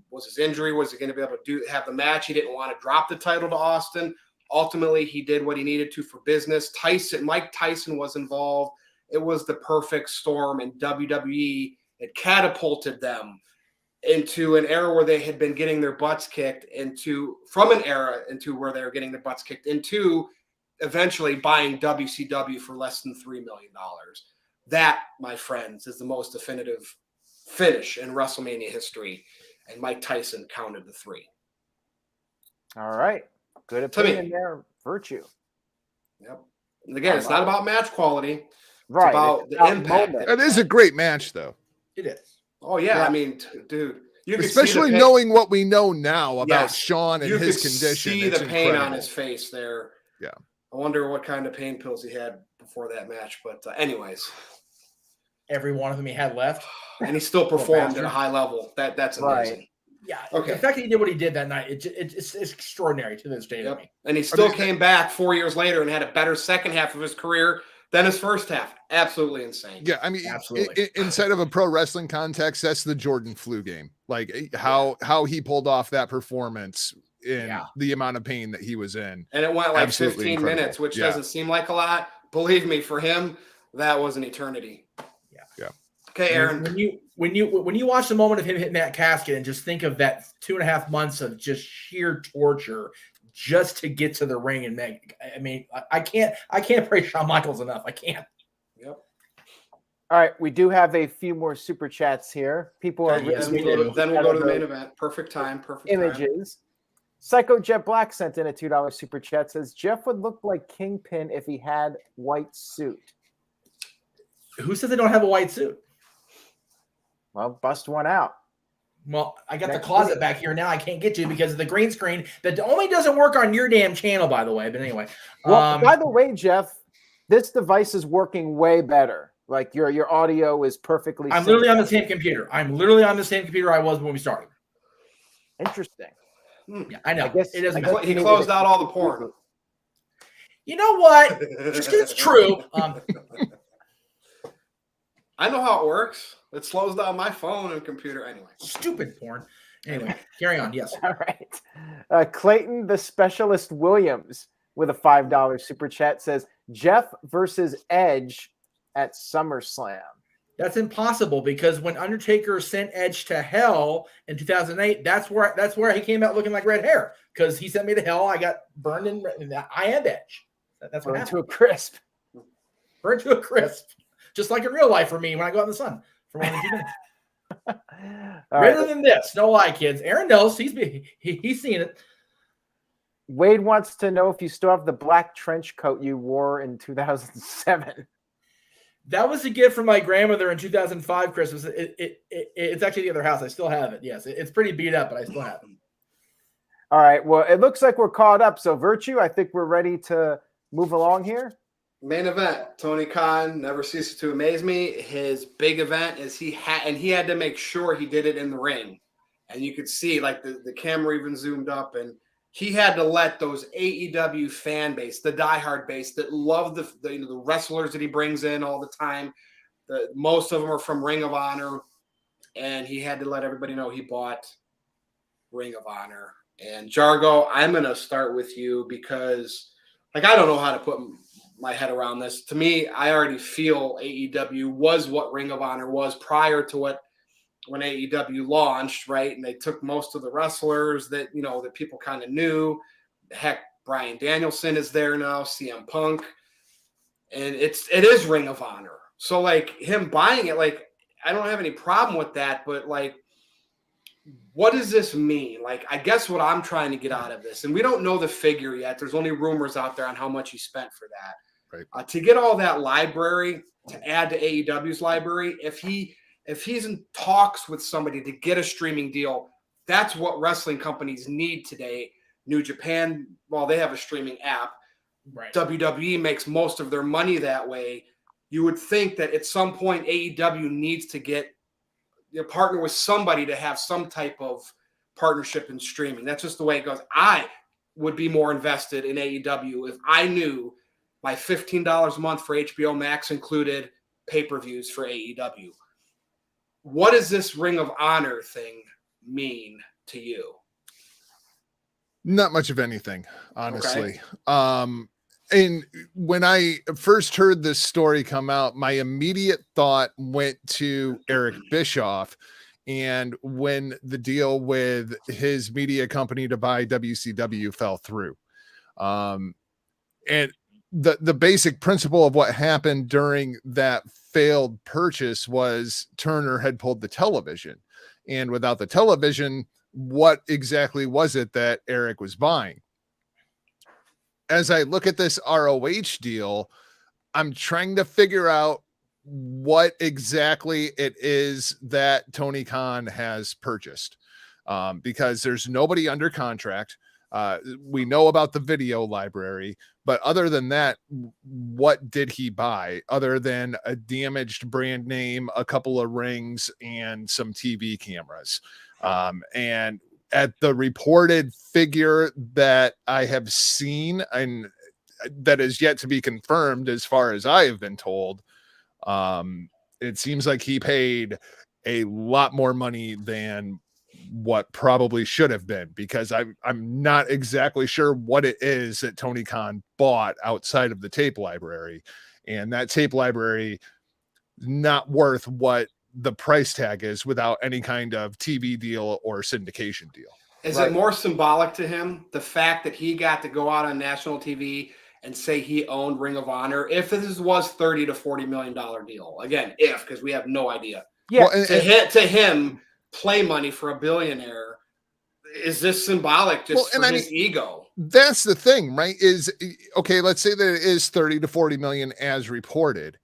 was his injury? Was he going to be able to have the match? He didn't want to drop the title to Austin. Ultimately, he did what he needed to for business. Mike Tyson was involved. It was the perfect storm, and WWE, it catapulted them into an era where they had been getting their butts kicked from an era into where they were getting their butts kicked into eventually buying WCW for less than $3 million. That, my friends, is the most definitive finish in WrestleMania history. And Mike Tyson counted the 3. All right. Good opinion there. Virtue. Yep. And again, it's not about match quality. Right. It's about the impact. It is a great match, though. It is. Oh, yeah. I mean, dude, Especially knowing what we know now about Yes, Shawn and his condition. See it's the pain incredible. on his face there. Yeah. I wonder what kind of pain pills he had before that match. But anyways. Every one of them he had left. And he still performed at a high level. That's amazing. Right. Yeah. Okay. The fact that he did what he did that night, it's extraordinary to this day to me. And he still came back 4 years later and had a better second half of his career than his first half. Absolutely insane. Yeah, I mean, absolutely. Inside of a pro wrestling context, that's the Jordan flu game. Like how he pulled off that performance in the amount of pain that he was in. And it went like Absolutely 15 incredible. minutes, which doesn't seem like a lot. Believe me, for him, that was an eternity. Yeah. Okay, Aaron. When you watch the moment of him hitting that casket and just think of that 2.5 months of just sheer torture just to get to the ring and make, I mean, I can't praise Shawn Michaels enough. I can't. Yep. All right, we do have a few more super chats here. People are then we'll go to the main event. Perfect time. Perfect images. Psycho Jet Black sent in a $2 super chat. Says Jeff would look like Kingpin if he had white suit. Who says they don't have a white suit? Well, bust one out. Well, I got the closet back here now. I can't get to because of the green screen that only doesn't work on your damn channel, by the way. But anyway. Well, by the way, Jeff, this device is working way better. Like your audio is perfectly. I'm literally on the same computer. I'm literally on the same computer I was when we started. Interesting. Yeah, I know. I guess, it doesn't. He closed out all the porn. You know what? It's true. I know how it works. It slows down my phone and computer anyway. Stupid porn. Anyway, carry on. Yes. All right. Clayton, the Specialist Williams, with a $5 super chat says Jeff versus Edge at SummerSlam. That's impossible because when Undertaker sent Edge to hell in 2008, that's where he came out looking like red hair because he sent me to hell. I got burned in. I am Edge. That's what happened. To a crisp. Burned to a crisp. Just like in real life for me when I go out in the sun for more than 2 minutes. Better than this. No lie, kids. Aaron knows. He's seen it. Wade wants to know if you still have the black trench coat you wore in 2007. That was a gift from my grandmother in 2005 Christmas. It's actually the other house. I still have it. Yes, it's pretty beat up, but I still have it. All right. Well, it looks like we're caught up. So, Virtue, I think we're ready to move along here. Main event. Tony Khan never ceases to amaze me. His big event is he had to make sure he did it in the ring. And you could see like the camera even zoomed up and he had to let those AEW fan base, the diehard base that love the wrestlers that he brings in all the time. Most of them are from Ring of Honor. And he had to let everybody know he bought Ring of Honor. And Jargo, I'm going to start with you because like I don't know how to put my head around this. To me, I already feel AEW was what Ring of Honor was prior to when AEW launched, right? And they took most of the wrestlers that, that people kind of knew. Heck, Bryan Danielson is there now, CM Punk. And it is Ring of Honor. So like him buying it, like I don't have any problem with that, but like what does this mean? Like, I guess what I'm trying to get out of this, and we don't know the figure yet. There's only rumors out there on how much he spent for that. Right. To get all that library to add to AEW's library, if he's in talks with somebody to get a streaming deal, that's what wrestling companies need today. New Japan, well, they have a streaming app. Right. WWE makes most of their money that way. You would think that at some point AEW needs to get partner with somebody to have some type of partnership in streaming. That's just the way it goes. I would be more invested in AEW if I knew my $15 a month for HBO Max included pay-per-views for AEW. What does this Ring of Honor thing mean to you? Not much of anything, honestly. Okay. And when I first heard this story come out, my immediate thought went to Eric Bischoff. And when the deal with his media company to buy WCW fell through. And the basic principle of what happened during that failed purchase was Turner had pulled the television. And without the television, what exactly was it that Eric was buying? As I look at this ROH deal, I'm trying to figure out what exactly it is that Tony Khan has purchased, because there's nobody under contract. We know about the video library, but other than that, what did he buy other than a damaged brand name, a couple of rings, and some TV cameras? And at the reported figure that I have seen, and that is yet to be confirmed as far as I have been told, it seems like he paid a lot more money than what probably should have been, because I'm not exactly sure what it is that Tony Khan bought outside of the tape library, and that tape library not worth what the price tag is without any kind of TV deal or syndication deal. Is it more symbolic to him, the fact that he got to go out on national TV and say he owned Ring of Honor, if this was $30 to $40 million deal? Again, if, because we have no idea. Yeah. Well, to him, play money for a billionaire, is this symbolic just for his ego? That's the thing, right? Is, okay, let's say that it is 30 to 40 million as reported.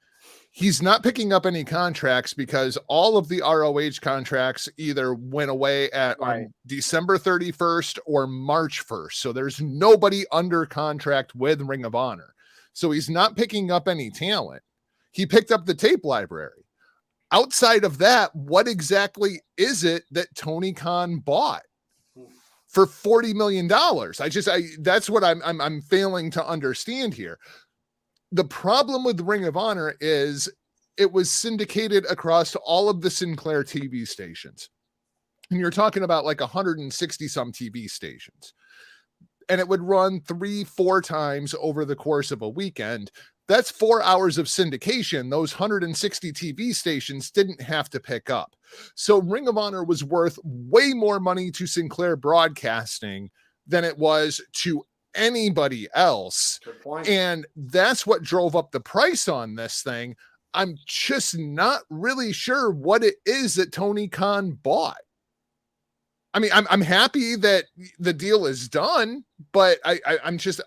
He's not picking up any contracts because all of the ROH contracts either went away on December 31st or March 1st. So there's nobody under contract with Ring of Honor. So he's not picking up any talent. He picked up the tape library. Outside of that, what exactly is it that Tony Khan bought for $40 million? That's what I'm failing to understand here. The problem with Ring of Honor is it was syndicated across all of the Sinclair TV stations. And you're talking about like 160 some TV stations. And it would run 3-4 times over the course of a weekend. That's 4 hours of syndication those 160 TV stations didn't have to pick up. So Ring of Honor was worth way more money to Sinclair Broadcasting than it was to anybody else. Good point. And that's what drove up the price on this thing. I'm just not really sure what it is that Tony Khan bought. I mean, I'm happy that the deal is done, but I'm just,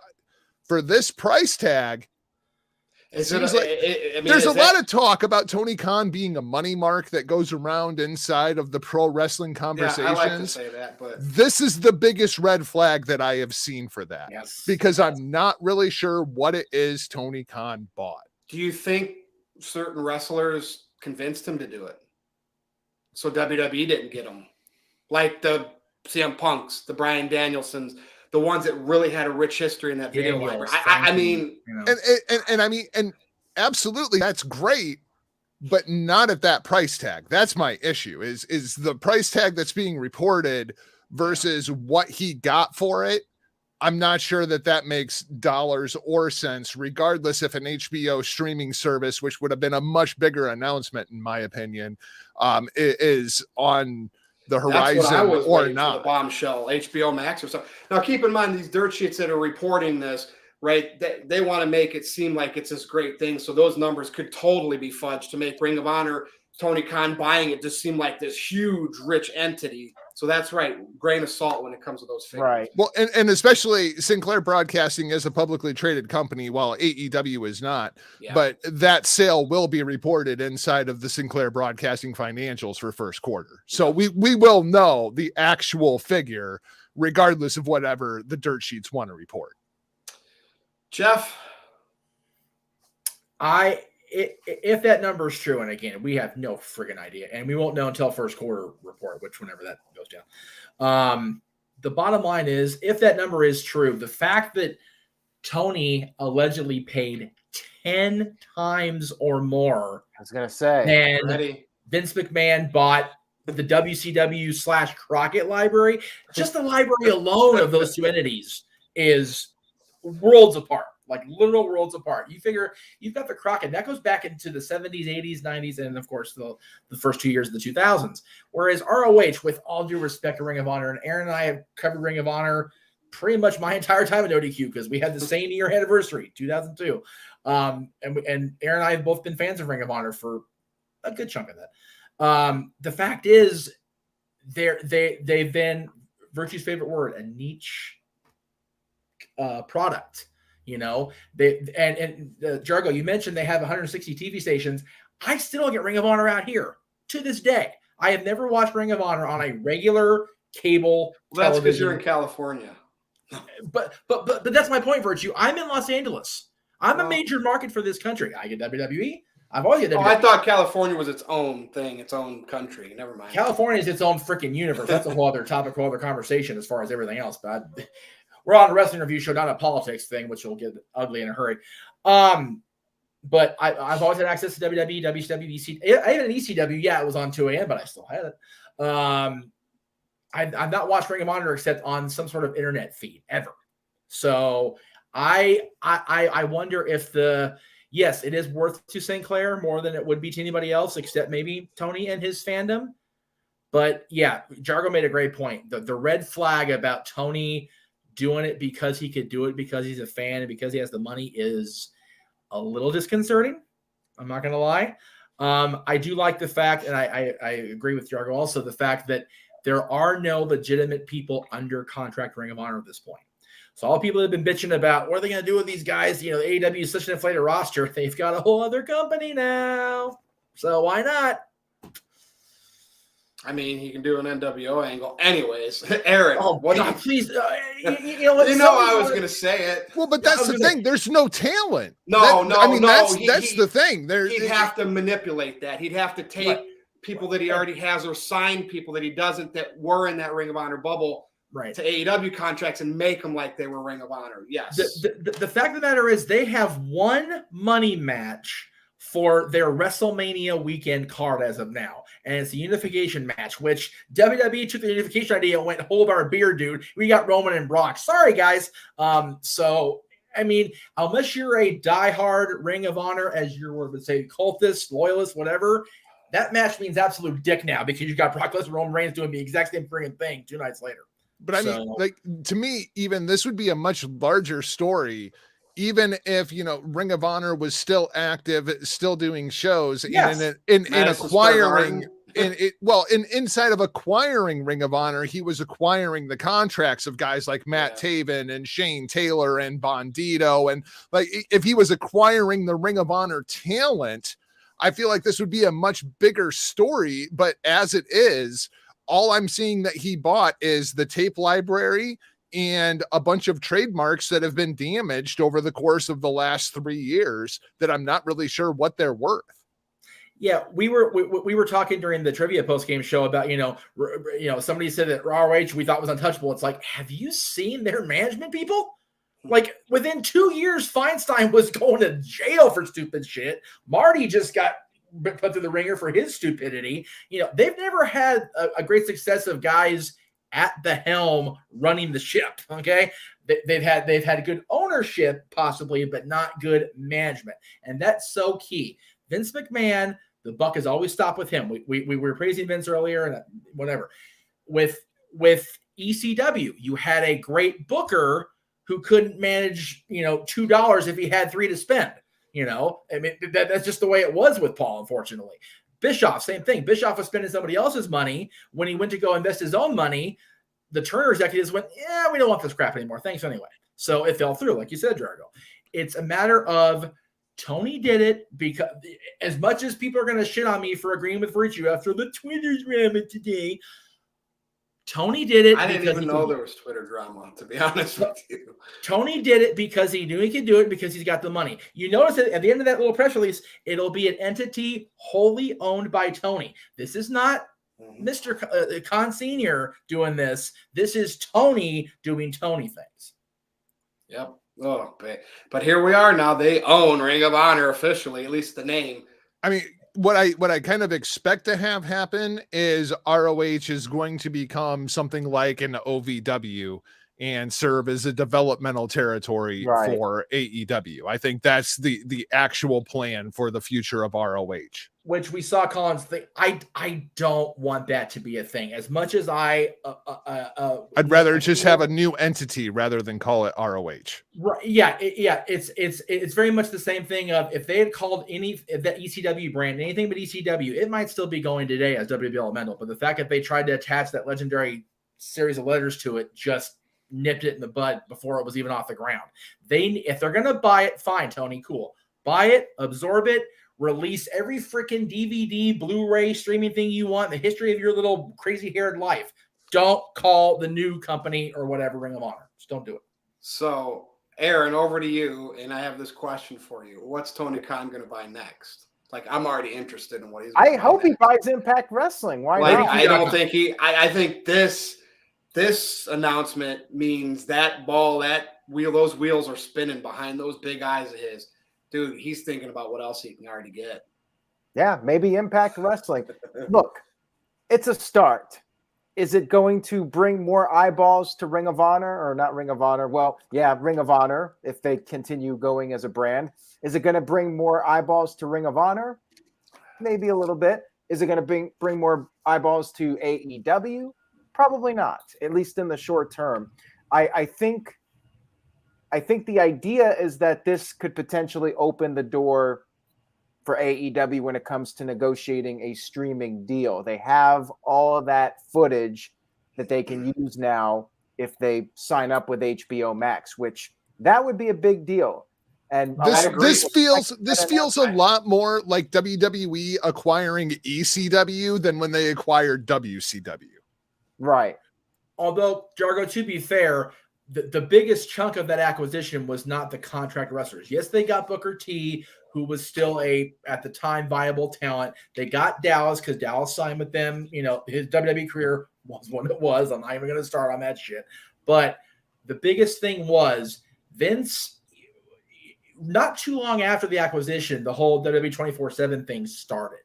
for this price tag, there's a lot of talk about Tony Khan being a money mark that goes around inside of the pro wrestling conversations. Yeah, I like to say that, but this is the biggest red flag that I have seen for that. Yes. Because I'm not really sure what it is Tony Khan bought. do you think certain wrestlers convinced him to do it so WWE didn't get him? Like the CM Punks, the Bryan Danielsons, the ones that really had a rich history in that video library. I mean, you know. And I mean, and absolutely, that's great, but not at that price tag. That's my issue. Is the price tag that's being reported versus what he got for it. I'm not sure that makes dollars or cents, regardless if an HBO streaming service, which would have been a much bigger announcement, in my opinion, is on the horizon or not. The bombshell, HBO Max or something. Now, keep in mind, these dirt sheets that are reporting this, right? They want to make it seem like it's this great thing. So those numbers could totally be fudged to make Ring of Honor, Tony Khan buying it just seem like this huge, rich entity. So that's right. Grain of salt when it comes to those figures. Right. Well, and especially Sinclair Broadcasting is a publicly traded company, while AEW is not. Yeah. But that sale will be reported inside of the Sinclair Broadcasting financials for first quarter. So we will know the actual figure, regardless of whatever the dirt sheets want to report. Jeff, if that number is true, and again, we have no friggin' idea, and we won't know until first quarter report, which whenever that goes down. The bottom line is, if that number is true, the fact that Tony allegedly paid 10 times or more I was gonna say, than Vince McMahon bought the WCW/Crockett library, just the library alone of those two entities is worlds apart. Like literal worlds apart. You figure you've got the Crockett that goes back into the 70s, 80s, 90s, and of course the first 2 years of the 2000s. Whereas ROH, with all due respect to Ring of Honor, and Aaron and I have covered Ring of Honor pretty much my entire time at NoDQ because we had the same year anniversary, 2002. And Aaron and I have both been fans of Ring of Honor for a good chunk of that. The fact is, they've been, Virtue's favorite word, a niche product. You know, Jargo, you mentioned they have 160 TV stations. I still don't get Ring of Honor out here to this day. I have never watched Ring of Honor on a regular cable Well, that's because television. you're in California. But that's my point, Virtue. I'm in Los Angeles. I'm a major market for this country. I get WWE. I've always get WWE. I thought California was its own thing, its own country. Never mind. California is its own freaking universe. That's a whole other topic, whole other conversation as far as everything else. But we're on a wrestling review show, not a politics thing, which will get ugly in a hurry. But I've always had access to WWE, WCW, ECW. I had an ECW. Yeah, it was on 2 a.m., but I still had it. I've not watched Ring of Honor except on some sort of internet feed ever. So I wonder if yes, it is worth to St. Clair more than it would be to anybody else, except maybe Tony and his fandom. But yeah, Jargo made a great point. The red flag about Tony doing it because he could do it because he's a fan and because he has the money is a little disconcerting. I'm not going to lie. I do like the fact, and I agree with Jargo also, the fact that there are no legitimate people under contract Ring of Honor at this point. So all people have been bitching about what are they going to do with these guys? You know, AEW is such an inflated roster. They've got a whole other company now. So why not? I mean, he can do an NWO angle. Anyways, Eric. Oh, what God, please. You know what? I was going to say it. Well, but that's the thing. There's no talent. No. That's the thing. He'd have to manipulate that. He'd have to take people that he already has or sign people that he doesn't that were in that Ring of Honor bubble to AEW contracts and make them like they were Ring of Honor. Yes. The fact of the matter is they have one money match for their WrestleMania weekend card as of now. And it's a unification match, which WWE took the unification idea and went, hold our beer, dude. We got Roman and Brock. Sorry, guys. So, I mean, unless you're a diehard Ring of Honor, as you would say, cultist, loyalist, whatever, that match means absolute dick now because you got Brock Lesnar and Roman Reigns doing the exact same friggin' thing 2 nights later. But I mean, like, to me, even this would be a much larger story. Even if, Ring of Honor was still active, still doing shows, and in acquiring, inside of acquiring Ring of Honor, he was acquiring the contracts of guys like Matt Taven and Shane Taylor and Bandito, and like if he was acquiring the Ring of Honor talent, I feel like this would be a much bigger story. But as it is, all I'm seeing that he bought is the tape library and a bunch of trademarks that have been damaged over the course of the last 3 years that I'm not really sure what they're worth. Yeah, we were talking during the trivia post-game show about, somebody said that ROH we thought was untouchable. It's like, have you seen their management people? Like within 2 years, Feinstein was going to jail for stupid shit. Marty just got put through the ringer for his stupidity. They've never had a great success of guys at the helm running the ship. Okay. They've had good ownership possibly, but not good management. And that's so key. Vince McMahon, the buck has always stopped with him. We were praising Vince earlier and whatever. With ECW, you had a great booker who couldn't manage, $2 if he had $3 to spend. I mean, that's just the way it was with Paul, unfortunately. Bischoff, same thing. Bischoff was spending somebody else's money. When he went to go invest his own money, the Turner executives went, yeah, we don't want this crap anymore. Thanks anyway. So it fell through, like you said, Jargo. It's a matter of Tony did it because as much as people are going to shit on me for agreeing with Virtue after the Twitter's drama today, Tony did it. I didn't even know there was Twitter drama, to be honest with you. Tony did it because he knew he could do it because he's got the money. You notice that at the end of that little press release, it'll be an entity wholly owned by Tony. This is not Mr. Khan Sr. doing this. This is Tony doing Tony things. Yep. Oh, but here we are now. They own Ring of Honor officially, at least the name. I mean, what I kind of expect to have happen is ROH is going to become something like an OVW and serve as a developmental territory for AEW. I think that's the actual plan for the future of ROH. Which we saw Collins think. I don't want that to be a thing. As much as I'd rather just have a new entity rather than call it ROH. Right? Yeah. It's very much the same thing. Of if they had called that ECW brand anything but ECW, it might still be going today as WWE Elemental. But the fact that they tried to attach that legendary series of letters to it just nipped it in the bud before it was even off the ground. If they're gonna buy it, fine, Tony, cool. Buy it, absorb it. Release every freaking DVD, Blu-ray, streaming thing you want, the history of your little crazy-haired life. Don't call the new company or whatever Ring of Honor. Just don't do it. So, Aaron, over to you, and I have this question for you. What's Tony Khan going to buy next? Like, I'm already interested in what he's going to buy hope next. he buys Impact Wrestling. Why not? I think this announcement means that those wheels are spinning behind those big eyes of his. Dude, he's thinking about what else he can already get. Yeah, maybe Impact Wrestling. Look, it's a start. Is it going to bring more eyeballs to Ring of Honor or not Ring of Honor? Well, yeah, Ring of Honor, if they continue going as a brand. Is it going to bring more eyeballs to Ring of Honor? Maybe a little bit. Is it going to bring more eyeballs to AEW? Probably not, at least in the short term. I think the idea is that this could potentially open the door for AEW when it comes to negotiating a streaming deal. They have all of that footage that they can use now if they sign up with HBO Max, which that would be a big deal. And this feels a lot more like WWE acquiring ECW than when they acquired WCW. Right. Although, Jargo, to be fair, the biggest chunk of that acquisition was not the contract wrestlers. Yes, they got Booker T, who was still at the time, viable talent. They got Dallas because Dallas signed with them. You know, his WWE career was what it was. I'm not even going to start on that shit. But the biggest thing was Vince, not too long after the acquisition, the whole WWE 24/7 thing started.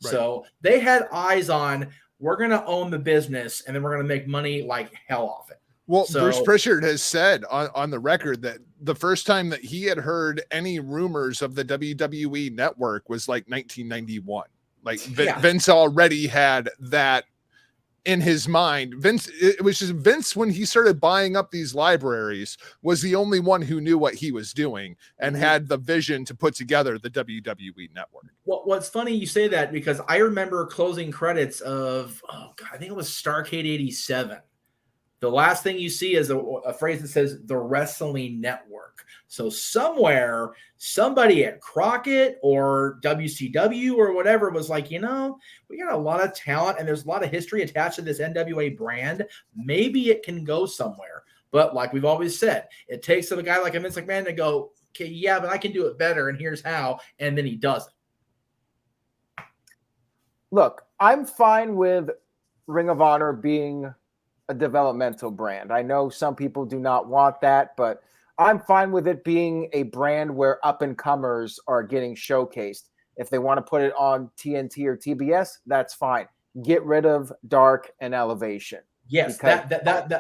Right. So they had eyes on, we're going to own the business, and then we're going to make money like hell off it. Well, Bruce Prichard has said on the record that the first time that he had heard any rumors of the WWE network was like 1991. Like Vince already had that in his mind. It was just Vince, when he started buying up these libraries, was the only one who knew what he was doing and had the vision to put together the WWE network. Well, what's funny you say that, because I remember closing credits of, I think it was Starrcade 87. The last thing you see is a phrase that says the Wrestling Network. So somewhere, somebody at Crockett or WCW or whatever was like, we got a lot of talent and there's a lot of history attached to this NWA brand. Maybe it can go somewhere. But like we've always said, it takes a guy like a Vince McMahon to go, okay, yeah, but I can do it better, and here's how. And then he does it. Look, I'm fine with Ring of Honor being a developmental brand. I know some people do not want that, but I'm fine with it being a brand where up-and-comers are getting showcased. If they want to put it on TNT or TBS, that's fine. Get rid of Dark and Elevation. Yes, that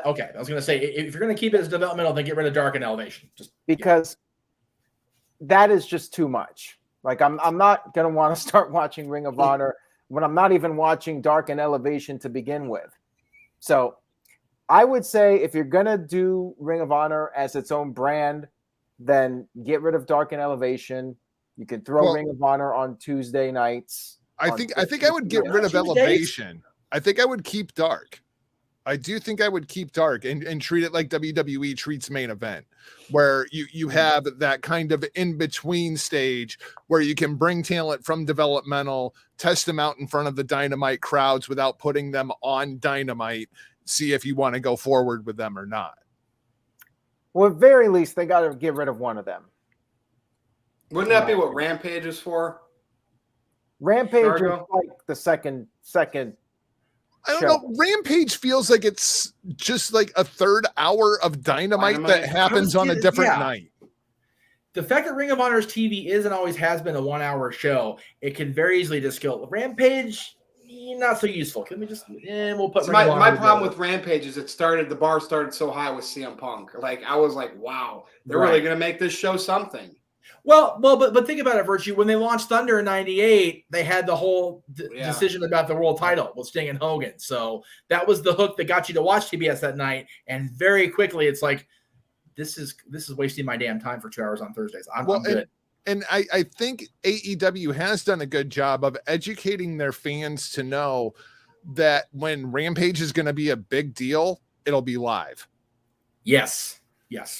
okay. I was going to say, if you're going to keep it as developmental, then get rid of Dark and Elevation. Because that is just too much. Like, I'm not going to want to start watching Ring of Honor when I'm not even watching Dark and Elevation to begin with. So I would say if you're going to do Ring of Honor as its own brand, then get rid of Dark and Elevation. You can throw Ring of Honor on Tuesday nights. I think I would get rid of Elevation. I think I would keep Dark. I do think I would keep Dark and treat it like WWE treats Main Event, where you have that kind of in-between stage where you can bring talent from developmental, test them out in front of the Dynamite crowds without putting them on Dynamite, see if you want to go forward with them or not. Well, at very least, they got to get rid of one of them. Wouldn't that be what Rampage is for? Rampage is like the second I don't know. Rampage feels like it's just like a third hour of Dynamite that happens on a different night. The fact that Ring of Honor's TV is and always has been a 1 hour show, it can very easily just go. Rampage, not so useful. Can we just we'll put my problem with Rampage is the bar started so high with CM Punk. Like, I was like, wow, they're really going to make this show something. Well, but think about it, Virtue. When they launched Thunder in '98, they had the whole decision about the world title with Sting and Hogan. So that was the hook that got you to watch TBS that night. And very quickly, it's like, this is wasting my damn time for 2 hours on Thursdays. I'm good. And I think AEW has done a good job of educating their fans to know that when Rampage is going to be a big deal, it'll be live. Yes,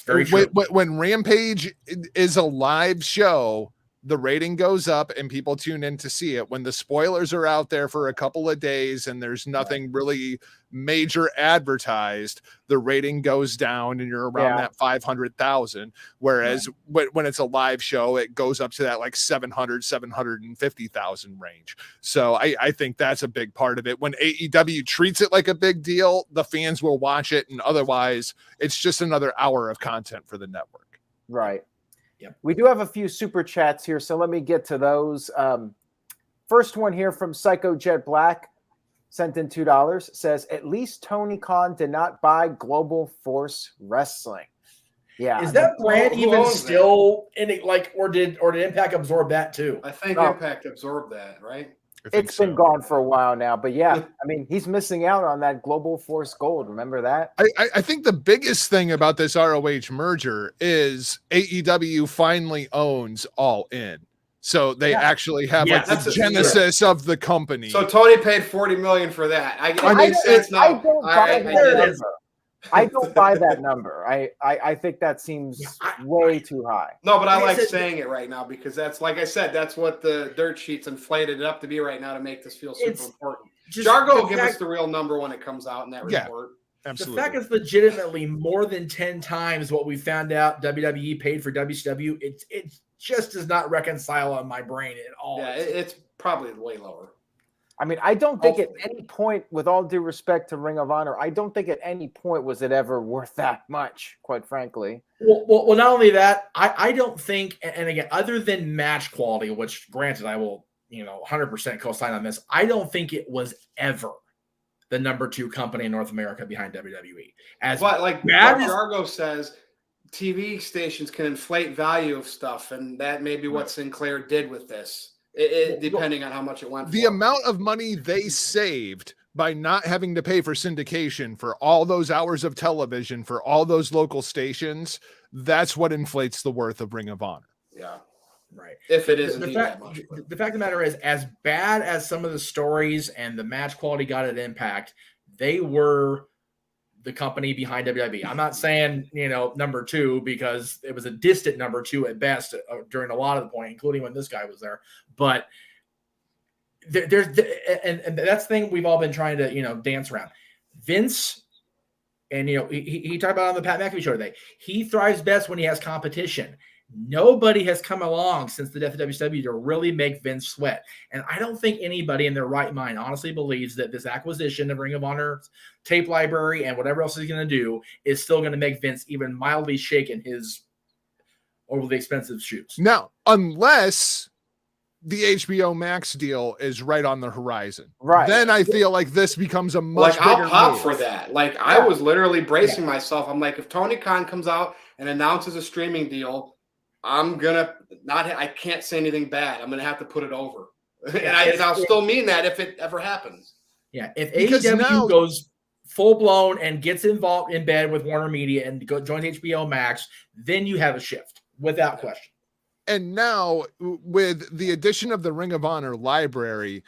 very true. When Rampage is a live show, the rating goes up and people tune in to see it. When the spoilers are out there for a couple of days and there's nothing really major advertised, the rating goes down and you're around that 500,000. Whereas when it's a live show, it goes up to that like 750,000 range. So I think that's a big part of it. When AEW treats it like a big deal, the fans will watch it, and otherwise it's just another hour of content for the network. Right. Yep. We do have a few super chats here, so let me get to those. First one here from Psycho Jet Black, sent in $2, says, at least Tony Khan did not buy Global Force Wrestling. Yeah. Is that brand who even owns still in it, like, or did Impact absorb that too? I think Impact absorbed that, right? It's been gone for a while now, but yeah, I mean, he's missing out on that Global Force Gold. Remember that? I think the biggest thing about this ROH merger is AEW finally owns All In. So they actually have like the genesis of the company. So Tony paid $40 million for that. It makes sense now. I don't buy that number. I think that seems way too high. No, but I like saying it right now because that's, like I said, that's what the dirt sheets inflated it up to be right now to make this feel super important. Jargo will give us the real number when it comes out in that report. Absolutely. The fact is legitimately more than 10 times what we found out WWE paid for WCW. It just does not reconcile on my brain at all. Yeah, it's probably way lower. I mean, I don't think at any point, with all due respect to Ring of Honor, I don't think at any point was it ever worth that much, quite frankly. Well, not only that, I don't think, and again, other than match quality, which granted I will, 100% co-sign on this, I don't think it was ever the number 2 company in North America behind WWE. But like Jargo says, TV stations can inflate value of stuff, and that may be what Sinclair did with this. Depending on how much it went for. The amount of money they saved by not having to pay for syndication for all those hours of television for all those local stations, that's what inflates the worth of Ring of Honor. Yeah. Right. If it is indeed that much. The fact of the matter is, as bad as some of the stories and the match quality got at Impact, they were the company behind WWE. I'm not saying, number 2, because it was a distant number 2 at best during a lot of the point, including when this guy was there. But there's and that's the thing we've all been trying to, dance around. Vince, and, he talked about on the Pat McAfee show today, he thrives best when he has competition. Nobody has come along since the death of WCW to really make Vince sweat. And I don't think anybody in their right mind honestly believes that this acquisition of Ring of Honor's tape library and whatever else he's going to do is still going to make Vince even mildly shake in his overly expensive shoes. Now, unless the HBO Max deal is right on the horizon. Right. Then I feel like this becomes a much bigger I'll pop move. for that. I was literally bracing myself. I'm like, if Tony Khan comes out and announces a streaming deal, I'm gonna I can't say anything bad. I'm gonna have to put it over, and I'll still mean that if it ever happens. Yeah, if AEW goes full blown and gets involved in bed with Warner Media and joins HBO Max, then you have a shift without question. And now with the addition of the Ring of Honor library,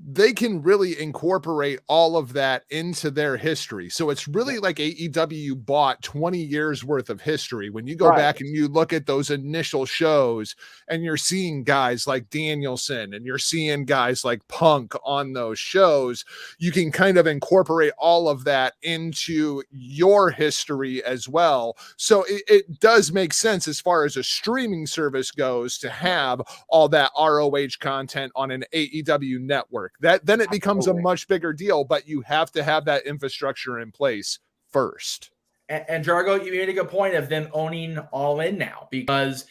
they can really incorporate all of that into their history. So it's really like AEW bought 20 years worth of history. When you go back and you look at those initial shows and you're seeing guys like Danielson and you're seeing guys like Punk on those shows, you can kind of incorporate all of that into your history as well. So it does make sense as far as a streaming service goes to have all that ROH content on an AEW network. Then it becomes a much bigger deal, but you have to have that infrastructure in place first. And Jargo, you made a good point of them owning All In now, because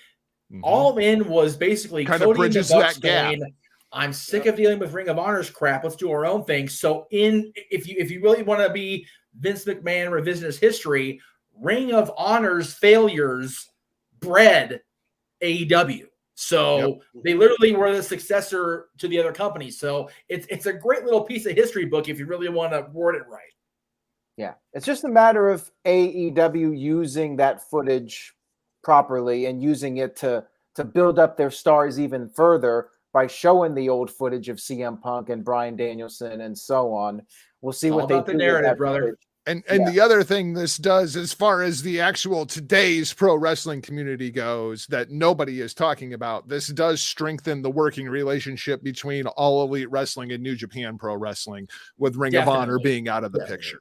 All In was basically kind of bridges the Bucks that gap. I'm sick of dealing with Ring of Honor's crap. Let's do our own thing. So if you really want to be Vince McMahon revisionist history, Ring of Honor's failures bred AEW. So they literally were the successor to the other company. So it's a great little piece of history book if you really want to word it right. Yeah, it's just a matter of AEW using that footage properly and using it to build up their stars even further by showing the old footage of CM Punk and Bryan Danielson and so on. We'll see what they do. The narrative, brother. And the other thing this does, as far as the actual today's pro wrestling community goes, that nobody is talking about, this does strengthen the working relationship between All Elite Wrestling and New Japan Pro Wrestling, with Ring of Honor being out of the picture.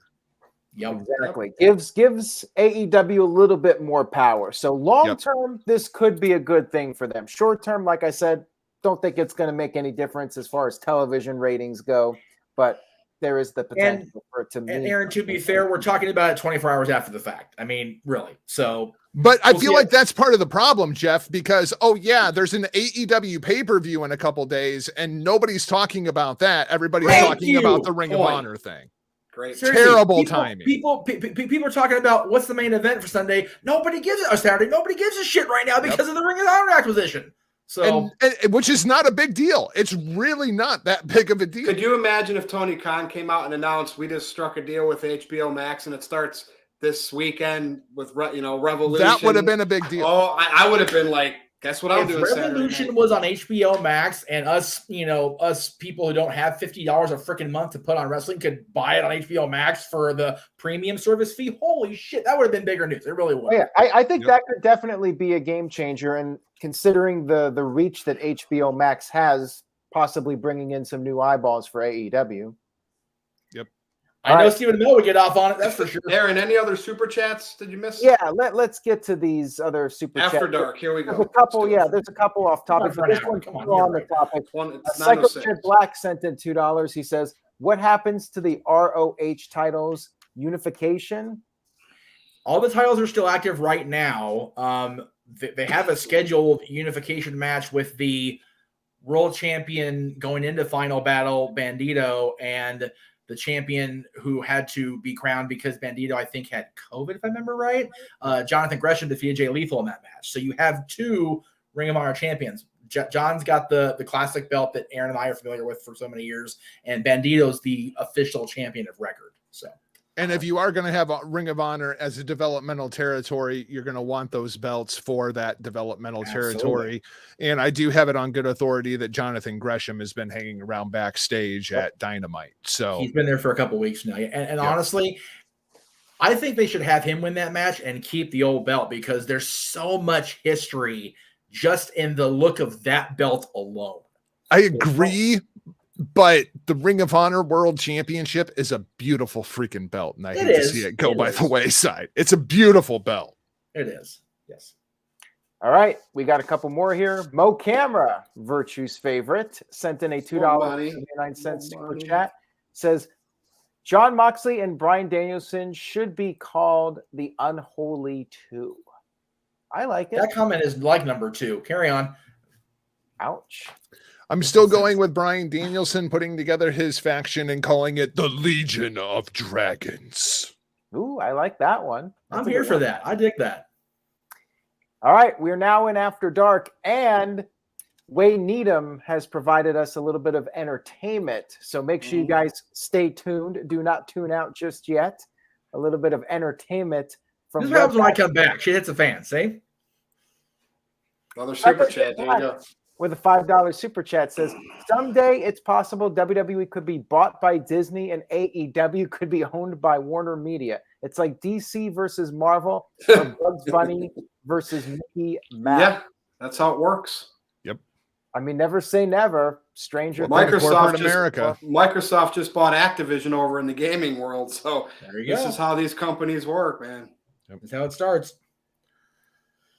Yep. Exactly. Gives AEW a little bit more power. So long term, this could be a good thing for them. Short term, like I said, don't think it's going to make any difference as far as television ratings go, but there is the potential for it to mean. And Aaron, to be fair, we're talking about it 24 hours after the fact. I mean, really. So, but I feel like that's part of the problem, Jeff, because there's an AEW pay-per-view in a couple days, and nobody's talking about that. Everybody's talking about the Ring of Honor thing. Great. Terrible timing. People are talking about what's the main event for Sunday. Nobody gives it, or Saturday. Nobody gives a shit right now because of the Ring of Honor acquisition. So, and which is not a big deal. It's really not that big of a deal. Could you imagine if Tony Khan came out and announced we just struck a deal with HBO Max and it starts this weekend with Revolution? That would have been a big deal. Oh, I would have been like, guess what I'm doing? Revolution was on HBO Max, and us people who don't have $50 a freaking month to put on wrestling could buy it on HBO Max for the premium service fee. Holy shit, that would have been bigger news. It really would. Yeah, I think that could definitely be a game changer, and considering the reach that HBO Max has, possibly bringing in some new eyeballs for AEW. Yep. I know Stephen Amell would get off on it, that's for sure. Aaron, any other super chats did you miss? Yeah, let's get to these other super chats. After dark, here we go. There's a couple, there's a couple off topic. But this one's on the topic. Psycho Kid Black sent in $2. He says, what happens to the ROH titles unification? All the titles are still active right now. They have a scheduled unification match with the world champion going into Final Battle, Bandito, and the champion who had to be crowned because Bandito, I think, had COVID, if I remember right. Jonathan Gresham defeated Jay Lethal in that match. So you have two Ring of Honor champions. John's got the classic belt that Aaron and I are familiar with for so many years, and Bandito's the official champion of record. So. And if you are going to have a Ring of Honor as a developmental territory, you're going to want those belts for that developmental territory. And I do have it on good authority that Jonathan Gresham has been hanging around backstage at Dynamite. So he's been there for a couple of weeks now. And honestly, I think they should have him win that match and keep the old belt because there's so much history just in the look of that belt alone. I agree. But the Ring of Honor World Championship is a beautiful freaking belt, and I hate to see it go by the wayside. It's a beautiful belt. It is, yes. All right, we got a couple more here. Mo Camera, Virtue's favorite, sent in a $2.79 super chat. Says, John Moxley and Bryan Danielson should be called the Unholy Two. I like it. That comment is like number 2. Carry on. Ouch. I'm still going with Bryan Danielson putting together his faction and calling it the Legion of Dragons. Ooh, I like that one. I'm here for that. I dig that. All right, we're now in After Dark, and Wayne Needham has provided us a little bit of entertainment. So make sure you guys stay tuned. Do not tune out just yet. A little bit of entertainment from. This happens when I come back. She hits the fan. See? Another super chat. There you go. With a $5 super chat says, someday it's possible WWE could be bought by Disney and AEW could be owned by Warner Media. It's like DC versus Marvel or Bugs Bunny versus Mickey Mouse. Yeah, that's how it works. Yep. I mean, never say never. Stranger Microsoft just bought Activision over in the gaming world. So this is how these companies work, man. Yep. That's how it starts.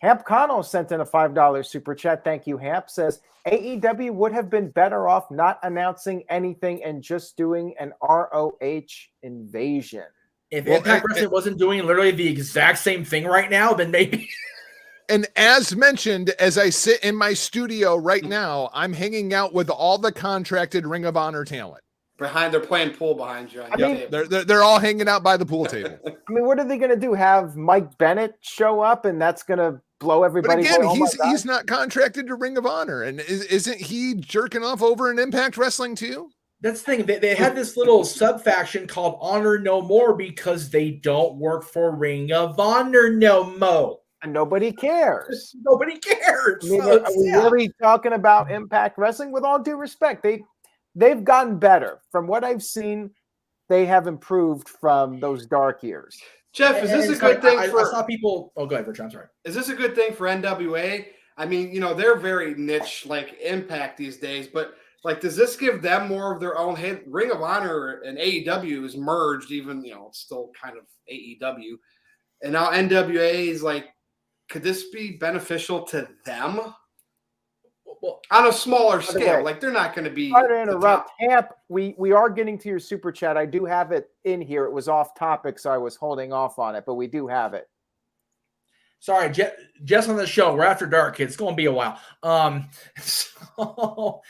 Hamp Connell sent in a $5 super chat. Thank you, Hamp. Says, AEW would have been better off not announcing anything and just doing an ROH invasion. If Impact Wrestling wasn't doing literally the exact same thing right now, then maybe. And as mentioned, as I sit in my studio right now, I'm hanging out with all the contracted Ring of Honor talent. They're playing pool behind you. They're all hanging out by the pool table. I mean, what are they going to do? Have Mike Bennett show up, and that's going to blow everybody? But again, he's not contracted to Ring of Honor, and isn't he jerking off over in Impact Wrestling too? That's the thing. They had this little sub faction called Honor No More because they don't work for Ring of Honor no more. And nobody cares. Nobody cares. I mean, are we really talking about Impact Wrestling? With all due respect, they've gotten better. From what I've seen, they have improved from those dark years. Jeff, is this a good thing for? I saw people. Oh, go ahead, Rich. I'm sorry. Is this a good thing for NWA? I mean, they're very niche, like Impact these days, but like, does this give them more of their own? Hey, Ring of Honor and AEW is merged, even it's still kind of AEW, and now NWA is like, could this be beneficial to them? Well, on a smaller scale, like they're not going to be. Sorry to interrupt, Hamp. We are getting to your super chat. I do have it in here. It was off topic, so I was holding off on it, but we do have it. Sorry, Jess on the show. We're after dark. It's going to be a while. So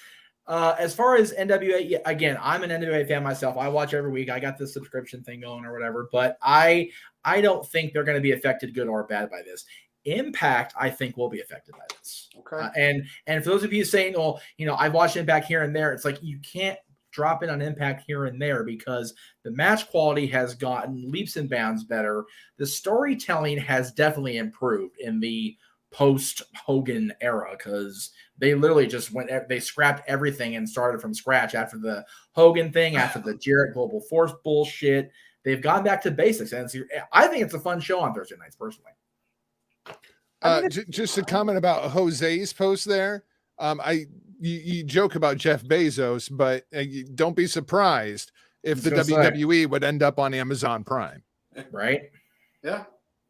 as far as NWA, again, I'm an NWA fan myself. I watch every week. I got the subscription thing going or whatever, but I don't think they're going to be affected good or bad by this. Impact, I think, will be affected by this. Okay. And for those of you saying, well, I've watched Impact here and there, it's like you can't drop in on Impact here and there because the match quality has gotten leaps and bounds better. The storytelling has definitely improved in the post-Hogan era because they literally just they scrapped everything and started from scratch after the Hogan thing, after the Jarrett Global Force bullshit. They've gone back to basics, and I think it's a fun show on Thursday nights, personally. Just a comment about Jose's post there. You joke about Jeff Bezos, but don't be surprised if the WWE would end up on Amazon Prime. Right? Yeah.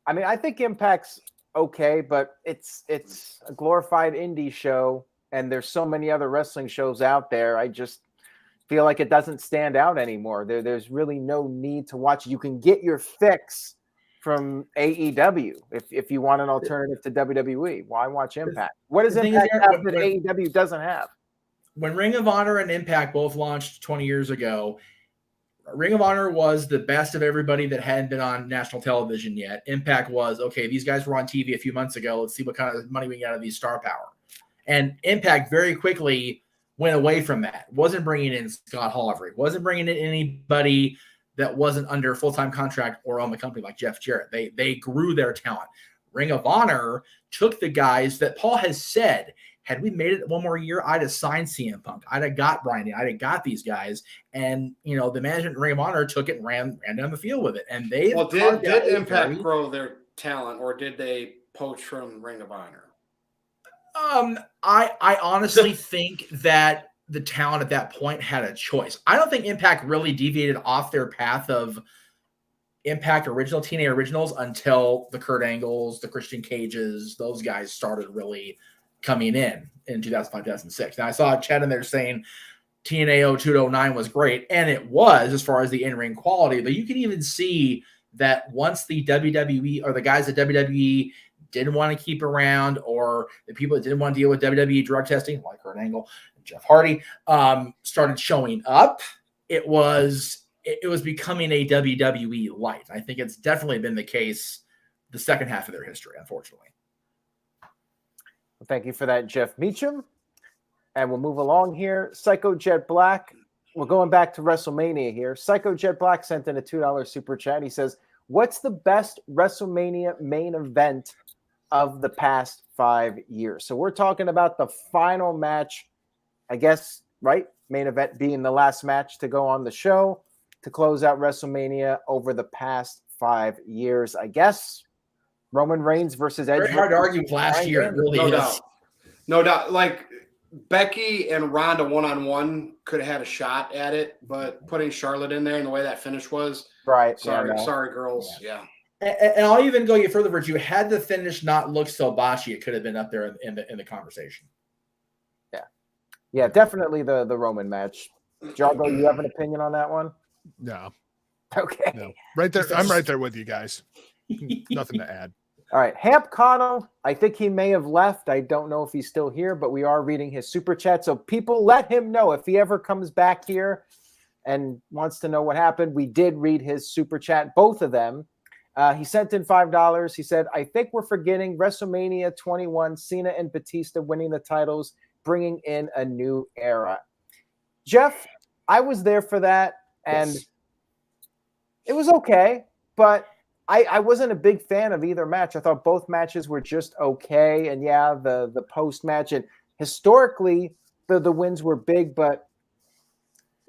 I mean, I think Impact's okay, but it's a glorified indie show, and there's so many other wrestling shows out there. I just feel like it doesn't stand out anymore. There's really no need to watch it. You can get your fix from AEW if you want an alternative to WWE. Why watch Impact? What does Impact have that AEW doesn't have? When Ring of Honor and Impact both launched 20 years ago, Ring of Honor was the best of everybody that hadn't been on national television yet. Impact was, okay, these guys were on TV a few months ago. Let's see what kind of money we can get out of these star power. And Impact very quickly went away from that. Wasn't bringing in Scott Hall every. Wasn't bringing in anybody that wasn't under full-time contract or on the company like Jeff Jarrett. They grew their talent. Ring of Honor took the guys that Paul has said, had we made it one more year, I'd have signed CM Punk. I'd have got Bryan. I'd have got these guys. And, the management in Ring of Honor took it and ran down the field with it. And they did Impact grow their talent, or did they poach from Ring of Honor? I honestly think that the talent at that point had a choice. I don't think Impact really deviated off their path of Impact original TNA originals until the Kurt Angles, the Christian Cages, those guys started really coming in 2005, 2006. Now I saw Chad in there saying TNA 02 to 09 was great, and it was as far as the in-ring quality, but you can even see that once the WWE or the guys at WWE didn't want to keep around, or the people that didn't want to deal with WWE drug testing, like Kurt Angle, Jeff Hardy, started showing up, it was becoming a WWE light. I think it's definitely been the case the second half of their history, unfortunately. Well, thank you for that, Jeff Meacham. And we'll move along here. Psycho Jet Black. We're going back to WrestleMania here. Psycho Jet Black sent in a $2 super chat. He says, what's the best WrestleMania main event of the past 5 years? So we're talking about the final match, I guess, right? Main event being the last match to go on the show to close out WrestleMania over the past 5 years. I guess Roman Reigns versus Edge. Very hard to argue with last year. It really is. No doubt. Like Becky and Ronda one-on-one could have had a shot at it, but putting Charlotte in there and the way that finish was. Right. Sorry, girls. Yeah. And I'll even go further, Virtue. Had the finish not looked so botchy, it could have been up there in the conversation. Yeah, definitely the Roman match. Jargo, you have an opinion on that one? No. Okay. No. Right there. I'm right there with you guys. Nothing to add. All right. Hamp Connell, I think he may have left. I don't know if he's still here, but we are reading his super chat. So people, let him know if he ever comes back here and wants to know what happened. We did read his super chat, both of them. He sent in $5. He said, I think we're forgetting WrestleMania 21, Cena and Batista winning the titles, bringing in a new era. Jeff, I was there for that, and it was okay, but I wasn't a big fan of either match. I thought both matches were just okay, and yeah, the post-match, and historically, the wins were big, but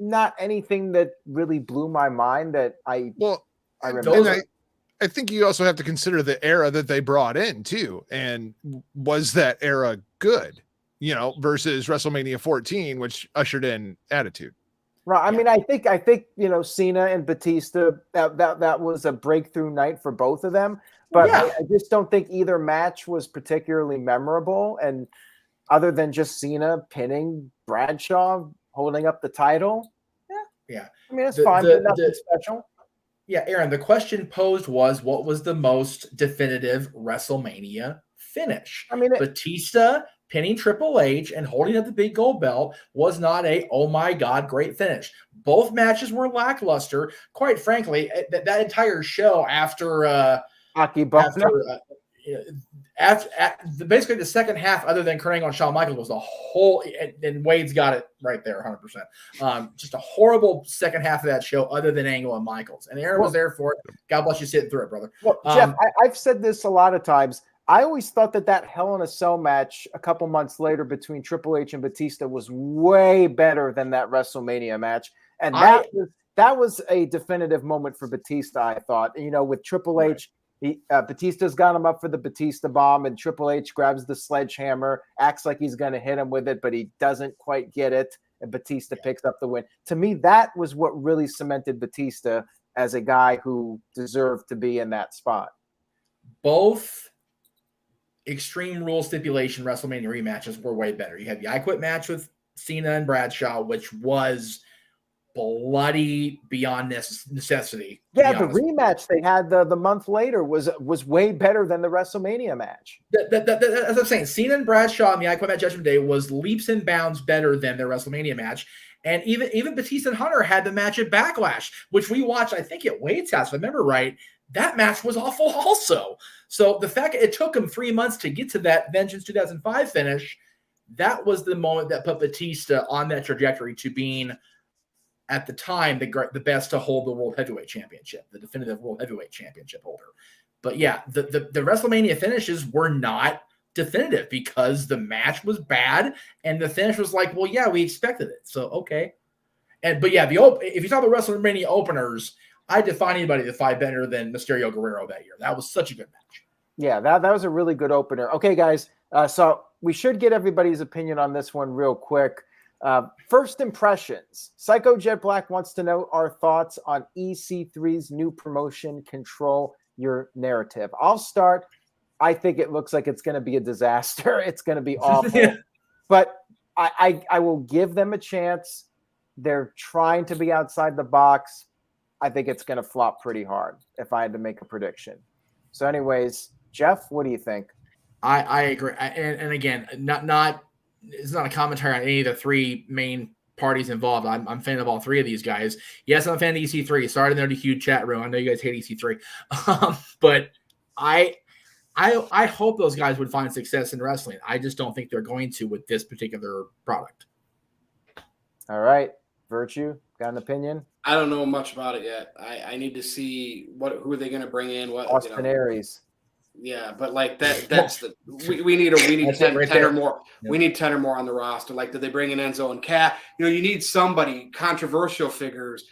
not anything that really blew my mind that I remember. And I think you also have to consider the era that they brought in too. And was that era good, versus WrestleMania 14, which ushered in Attitude. Right. I mean, I think Cena and Batista, that was a breakthrough night for both of them. But I just don't think either match was particularly memorable. And other than just Cena pinning Bradshaw, holding up the title. Yeah. I mean, it's fine, but nothing special. Yeah, Aaron, the question posed was, what was the most definitive WrestleMania finish? I mean, Batista pinning Triple H and holding up the big gold belt was not a, oh my God, great finish. Both matches were lackluster. Quite frankly, that entire show after basically the second half, other than Kurt Angle and Shawn Michaels, was the whole, and Wade's got it right there, 100%. Just a horrible second half of that show, other than Angle and Michaels. And Aaron was there for it. God bless you sitting through it, brother. Well, Jeff, I've said this a lot of times. I always thought that Hell in a Cell match a couple months later between Triple H and Batista was way better than that WrestleMania match. And that was a definitive moment for Batista, I thought. With Triple H, Batista's got him up for the Batista bomb, and Triple H grabs the sledgehammer, acts like he's going to hit him with it, but he doesn't quite get it, and Batista picks up the win. To me, that was what really cemented Batista as a guy who deserved to be in that spot. Both Extreme Rules stipulation WrestleMania rematches were way better. You had the I Quit match with Cena and Bradshaw, which was bloody beyond necessity. Yeah, the rematch they had the month later was way better than the WrestleMania match. As I'm saying, Cena and Bradshaw in the I Quit match Judgment Day was leaps and bounds better than their WrestleMania match. And even Batista and Hunter had the match at Backlash, which we watched, I think, at Wade's house, if I remember right. That match was awful also. So the fact that it took him 3 months to get to that Vengeance 2005 finish, that was the moment that put Batista on that trajectory to being, at the time, the best to hold the World Heavyweight Championship, the definitive World Heavyweight Championship holder. But yeah, the WrestleMania finishes were not definitive because the match was bad and the finish was like, well, yeah, we expected it. So, okay. But yeah, if you saw the WrestleMania openers, I define anybody to fight better than Mysterio Guerrero that year. That was such a good match. Yeah, that was a really good opener. Okay, guys, so we should get everybody's opinion on this one real quick. First impressions. Psycho Jet Black wants to know our thoughts on EC3's new promotion, Control Your Narrative. I'll start. I think it looks like it's going to be a disaster. It's going to be awful. But I will give them a chance. They're trying to be outside the box. I think it's going to flop pretty hard if I had to make a prediction. So anyways, Jeff, what do you think? I agree. And again, it's not a commentary on any of the three main parties involved. I'm a fan of all three of these guys. Yes, I'm a fan of EC3. Sorry to the NoDQ chat room. I know you guys hate EC3. But I hope those guys would find success in wrestling. I just don't think they're going to with this particular product. All right. Virtue, got an opinion? I don't know much about it yet. I need to see who are they going to bring in. Austin Aries. Yeah, but like that's we need 10 or more. Yeah. We need 10 or more on the roster. Like, did they bring in Enzo and Cat? You need somebody, controversial figures,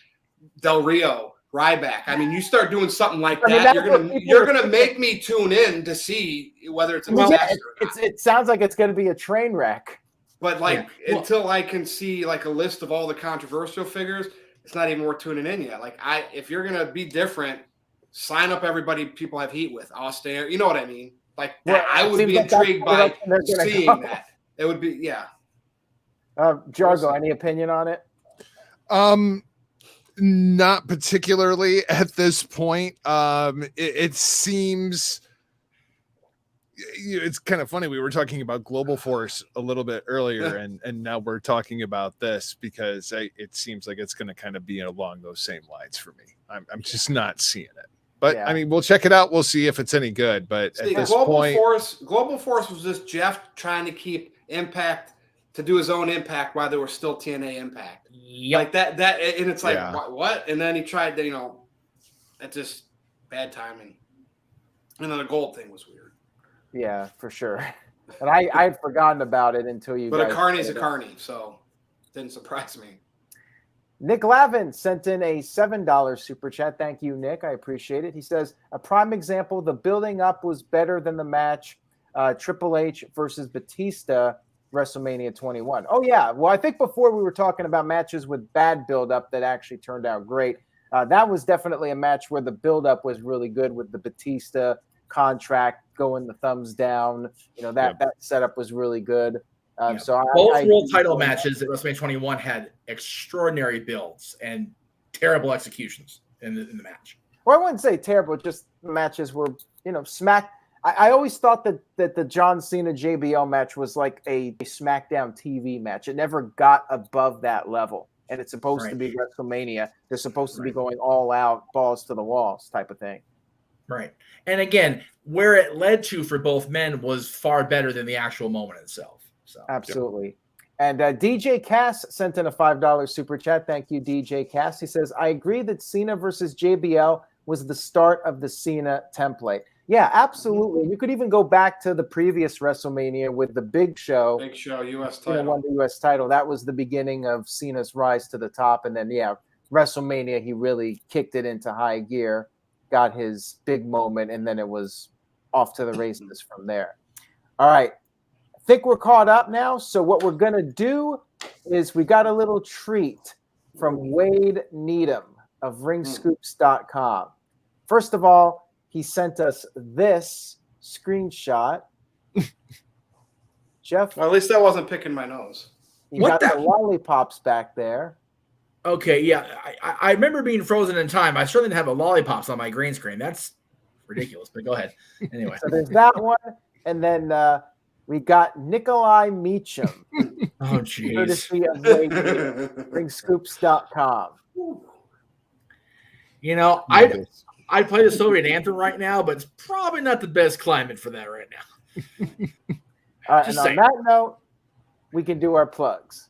Del Rio, Ryback. I mean, you start doing something like that, you're gonna make me tune in to see whether it's a disaster or not. It sounds like it's gonna be a train wreck. But until I can see like a list of all the controversial figures, it's not even worth tuning in yet. Like, if you're gonna be different, sign up everybody people have heat with. Austin, you know what I mean? Like, I would be intrigued by seeing that. It would be, yeah. Jargo, any opinion on it? Not particularly at this point. It seems it's kind of funny. We were talking about Global Force a little bit earlier, and now we're talking about this because it seems like it's going to kind of be along those same lines for me. I'm just not seeing it. But I mean, we'll check it out. We'll see if it's any good. But at this point, Global Force was just Jeff trying to keep Impact to do his own Impact while there was still TNA Impact. Yep. Like that, and it's like what? And then he tried to, that's just bad timing. And then the gold thing was weird. Yeah, for sure. And I had forgotten about it until you. But a carny's a carny, so it didn't surprise me. Nick Lavin sent in a $7 super chat. Thank you, Nick. I appreciate it. He says, a prime example, the building up was better than the match Triple H versus Batista WrestleMania 21. Oh, yeah. Well, I think before we were talking about matches with bad build-up that actually turned out great. That was definitely a match where the build-up was really good with the Batista contract going the thumbs down. That setup was really good. So both world title matches at WrestleMania 21 had extraordinary builds and terrible executions in the match. Well, I wouldn't say terrible, just matches were, smack. I always thought that the John Cena JBL match was like a SmackDown TV match. It never got above that level. And it's supposed to be WrestleMania. They're supposed to be going all out, balls to the walls type of thing. Right. And again, where it led to for both men was far better than the actual moment itself. So absolutely. And DJ Cass sent in a $5 super chat. Thank you, DJ Cass. He says, I agree that Cena versus JBL was the start of the Cena template. Yeah, absolutely. You could even go back to the previous WrestleMania with the Big Show. Big Show, U.S. title. Cena won the U.S. title. That was the beginning of Cena's rise to the top. And then, WrestleMania, he really kicked it into high gear, got his big moment, and then it was off to the races from there. All right. I think we're caught up now. So what we're going to do is we got a little treat from Wade Needham of ringscoops.com. First of all, he sent us this screenshot. Jeff. Well, at least that wasn't picking my nose. You got the lollipops back there. Okay, yeah. I remember being frozen in time. I certainly didn't have the lollipops on my green screen. That's ridiculous, but go ahead. Anyway. So there's that one. And then we got Nikolai Meacham. Oh, jeez. Courtesy of ringscoops.com. I'd play the Soviet anthem right now, but it's probably not the best climate for that right now. And on that note, we can do our plugs.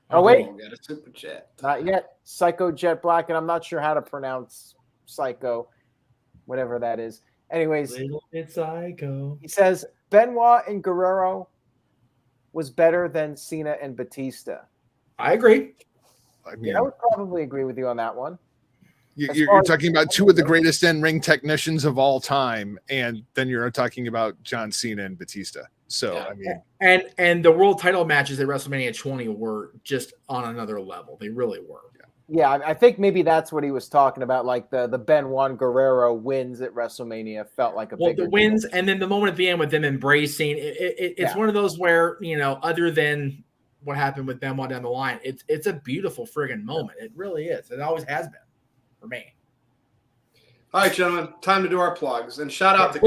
Oh, wait. We got a super chat. Not yet. Psycho Jet Black, and I'm not sure how to pronounce Psycho, whatever that is. Anyways, it's Psycho. He says Benoit and Guerrero was better than Cena and Batista. I agree. I would probably agree with you on that one. You're talking about two of the greatest in-ring technicians of all time, and then you're talking about John Cena and Batista. So, I mean, and the world title matches at WrestleMania 20 were just on another level. They really were. Yeah, I think maybe that's what he was talking about. Like the Benoit Guerrero wins at WrestleMania felt like a big wins, and then the moment at the end with them embracing it's one of those where other than what happened with Benoit down the line, it's a beautiful friggin' moment. It really is. It always has been. For me. All right, gentlemen, time to do our plugs. And shout out to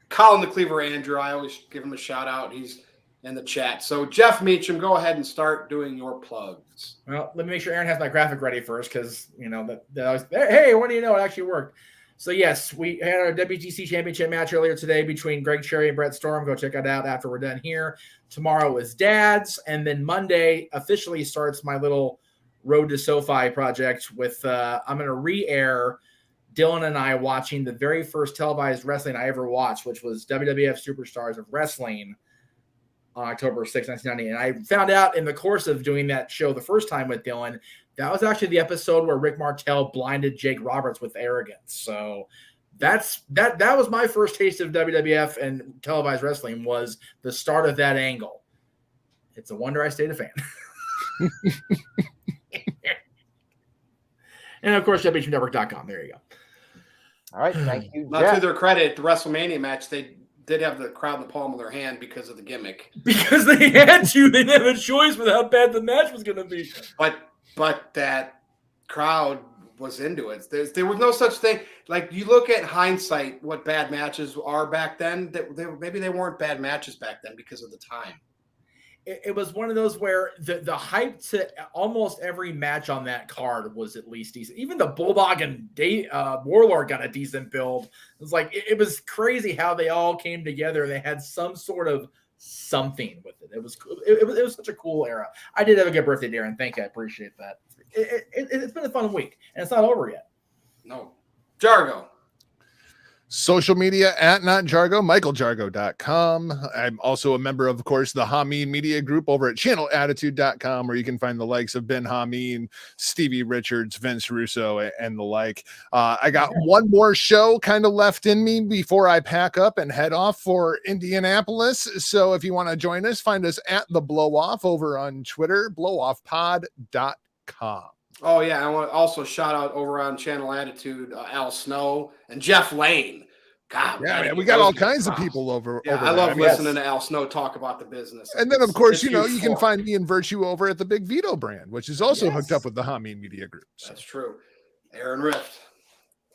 Colin the Cleaver Andrew. I always give him a shout out. He's in the chat. So, Jeff Meacham, go ahead and start doing your plugs. Well, let me make sure Aaron has my graphic ready first because, that always, hey, what do you know? It actually worked. So, yes, we had our WTC Championship match earlier today between Greg Cherry and Brett Storm. Go check it out after we're done here. Tomorrow is Dad's. And then Monday officially starts my little Road to SoFi project with I'm going to re-air Dylan and I watching the very first televised wrestling I ever watched, which was WWF Superstars of Wrestling on October 6, 1990. And I found out in the course of doing that show the first time with Dylan, that was actually the episode where Rick Martel blinded Jake Roberts with arrogance. So that was my first taste of WWF and televised wrestling, was the start of that angle. It's a wonder I stayed a fan. And of course, WWNetwork.com. There you go. All right, thank you. Not to their credit, the WrestleMania match, they did have the crowd in the palm of their hand because of the gimmick. Because they had to. They didn't have a choice with how bad the match was going to be. But that crowd was into it. There was no such thing. Like, you look at hindsight, what bad matches are back then. Maybe they weren't bad matches back then because of the time. It was one of those where the hype to almost every match on that card was at least decent. Even the Bulldog and Warlord got a decent build. It was like, it was crazy how they all came together. They had some sort of something with it. It was such a cool era. I did have a good birthday, Darren. Thank you. I appreciate that. It's been a fun week, and it's not over yet. No. Jargo. Social media at Not Jargo, michaeljargo.com. I'm also a member of course, the Hameen Media Group over at channelattitude.com, where you can find the likes of Ben Hameen, Stevie Richards, Vince Russo, and the like. I got one more show kind of left in me before I pack up and head off for Indianapolis. So if you want to join us, find us at The Blow Off over on Twitter, blowoffpod.com. Oh, yeah. I want to also shout out over on Channel Attitude, Al Snow and Jeff Lane. God, yeah, man, we got all kinds of people over. Yeah, over I love there. listening to Al Snow talk about the business. And then, of course, you know, you can find me in Virtue over at the Big Vito brand, which is also hooked up with the Hameen Media Group. So. That's true. Aaron Rift.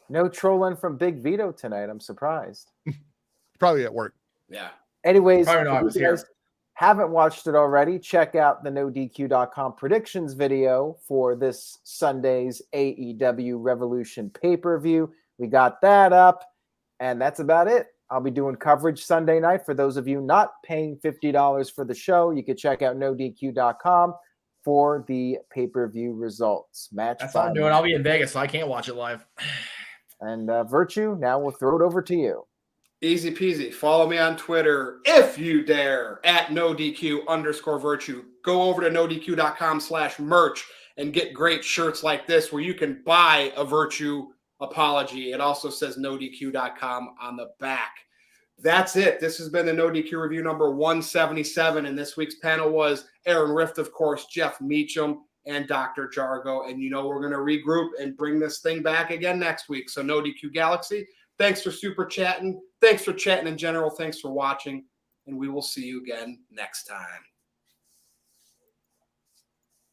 No trolling from Big Vito tonight. I'm surprised. Probably at work. Yeah. Anyways, I was here. Haven't watched it already, check out the NoDQ.com predictions video for this Sunday's AEW Revolution pay-per-view. We got that up, and that's about it. I'll be doing coverage Sunday night. For those of you not paying $50 for the show, you can check out NoDQ.com for the pay-per-view results. That's what I'm doing. I'll be in Vegas, so I can't watch it live. And Virtue, now we'll throw it over to you. Easy peasy. Follow me on Twitter if you dare at NoDQ_Virtue. Go over to NoDQ.com/merch and get great shirts like this where you can buy a Virtue apology. It also says NoDQ.com on the back. That's it. This has been the NoDQ review number 177. And this week's panel was Aaron Rift, of course, Jeff Meacham, and Dr. Jargo. And you know we're going to regroup and bring this thing back again next week. So NoDQ Galaxy, thanks for super chatting. Thanks for chatting in general. Thanks for watching. And we will see you again next time.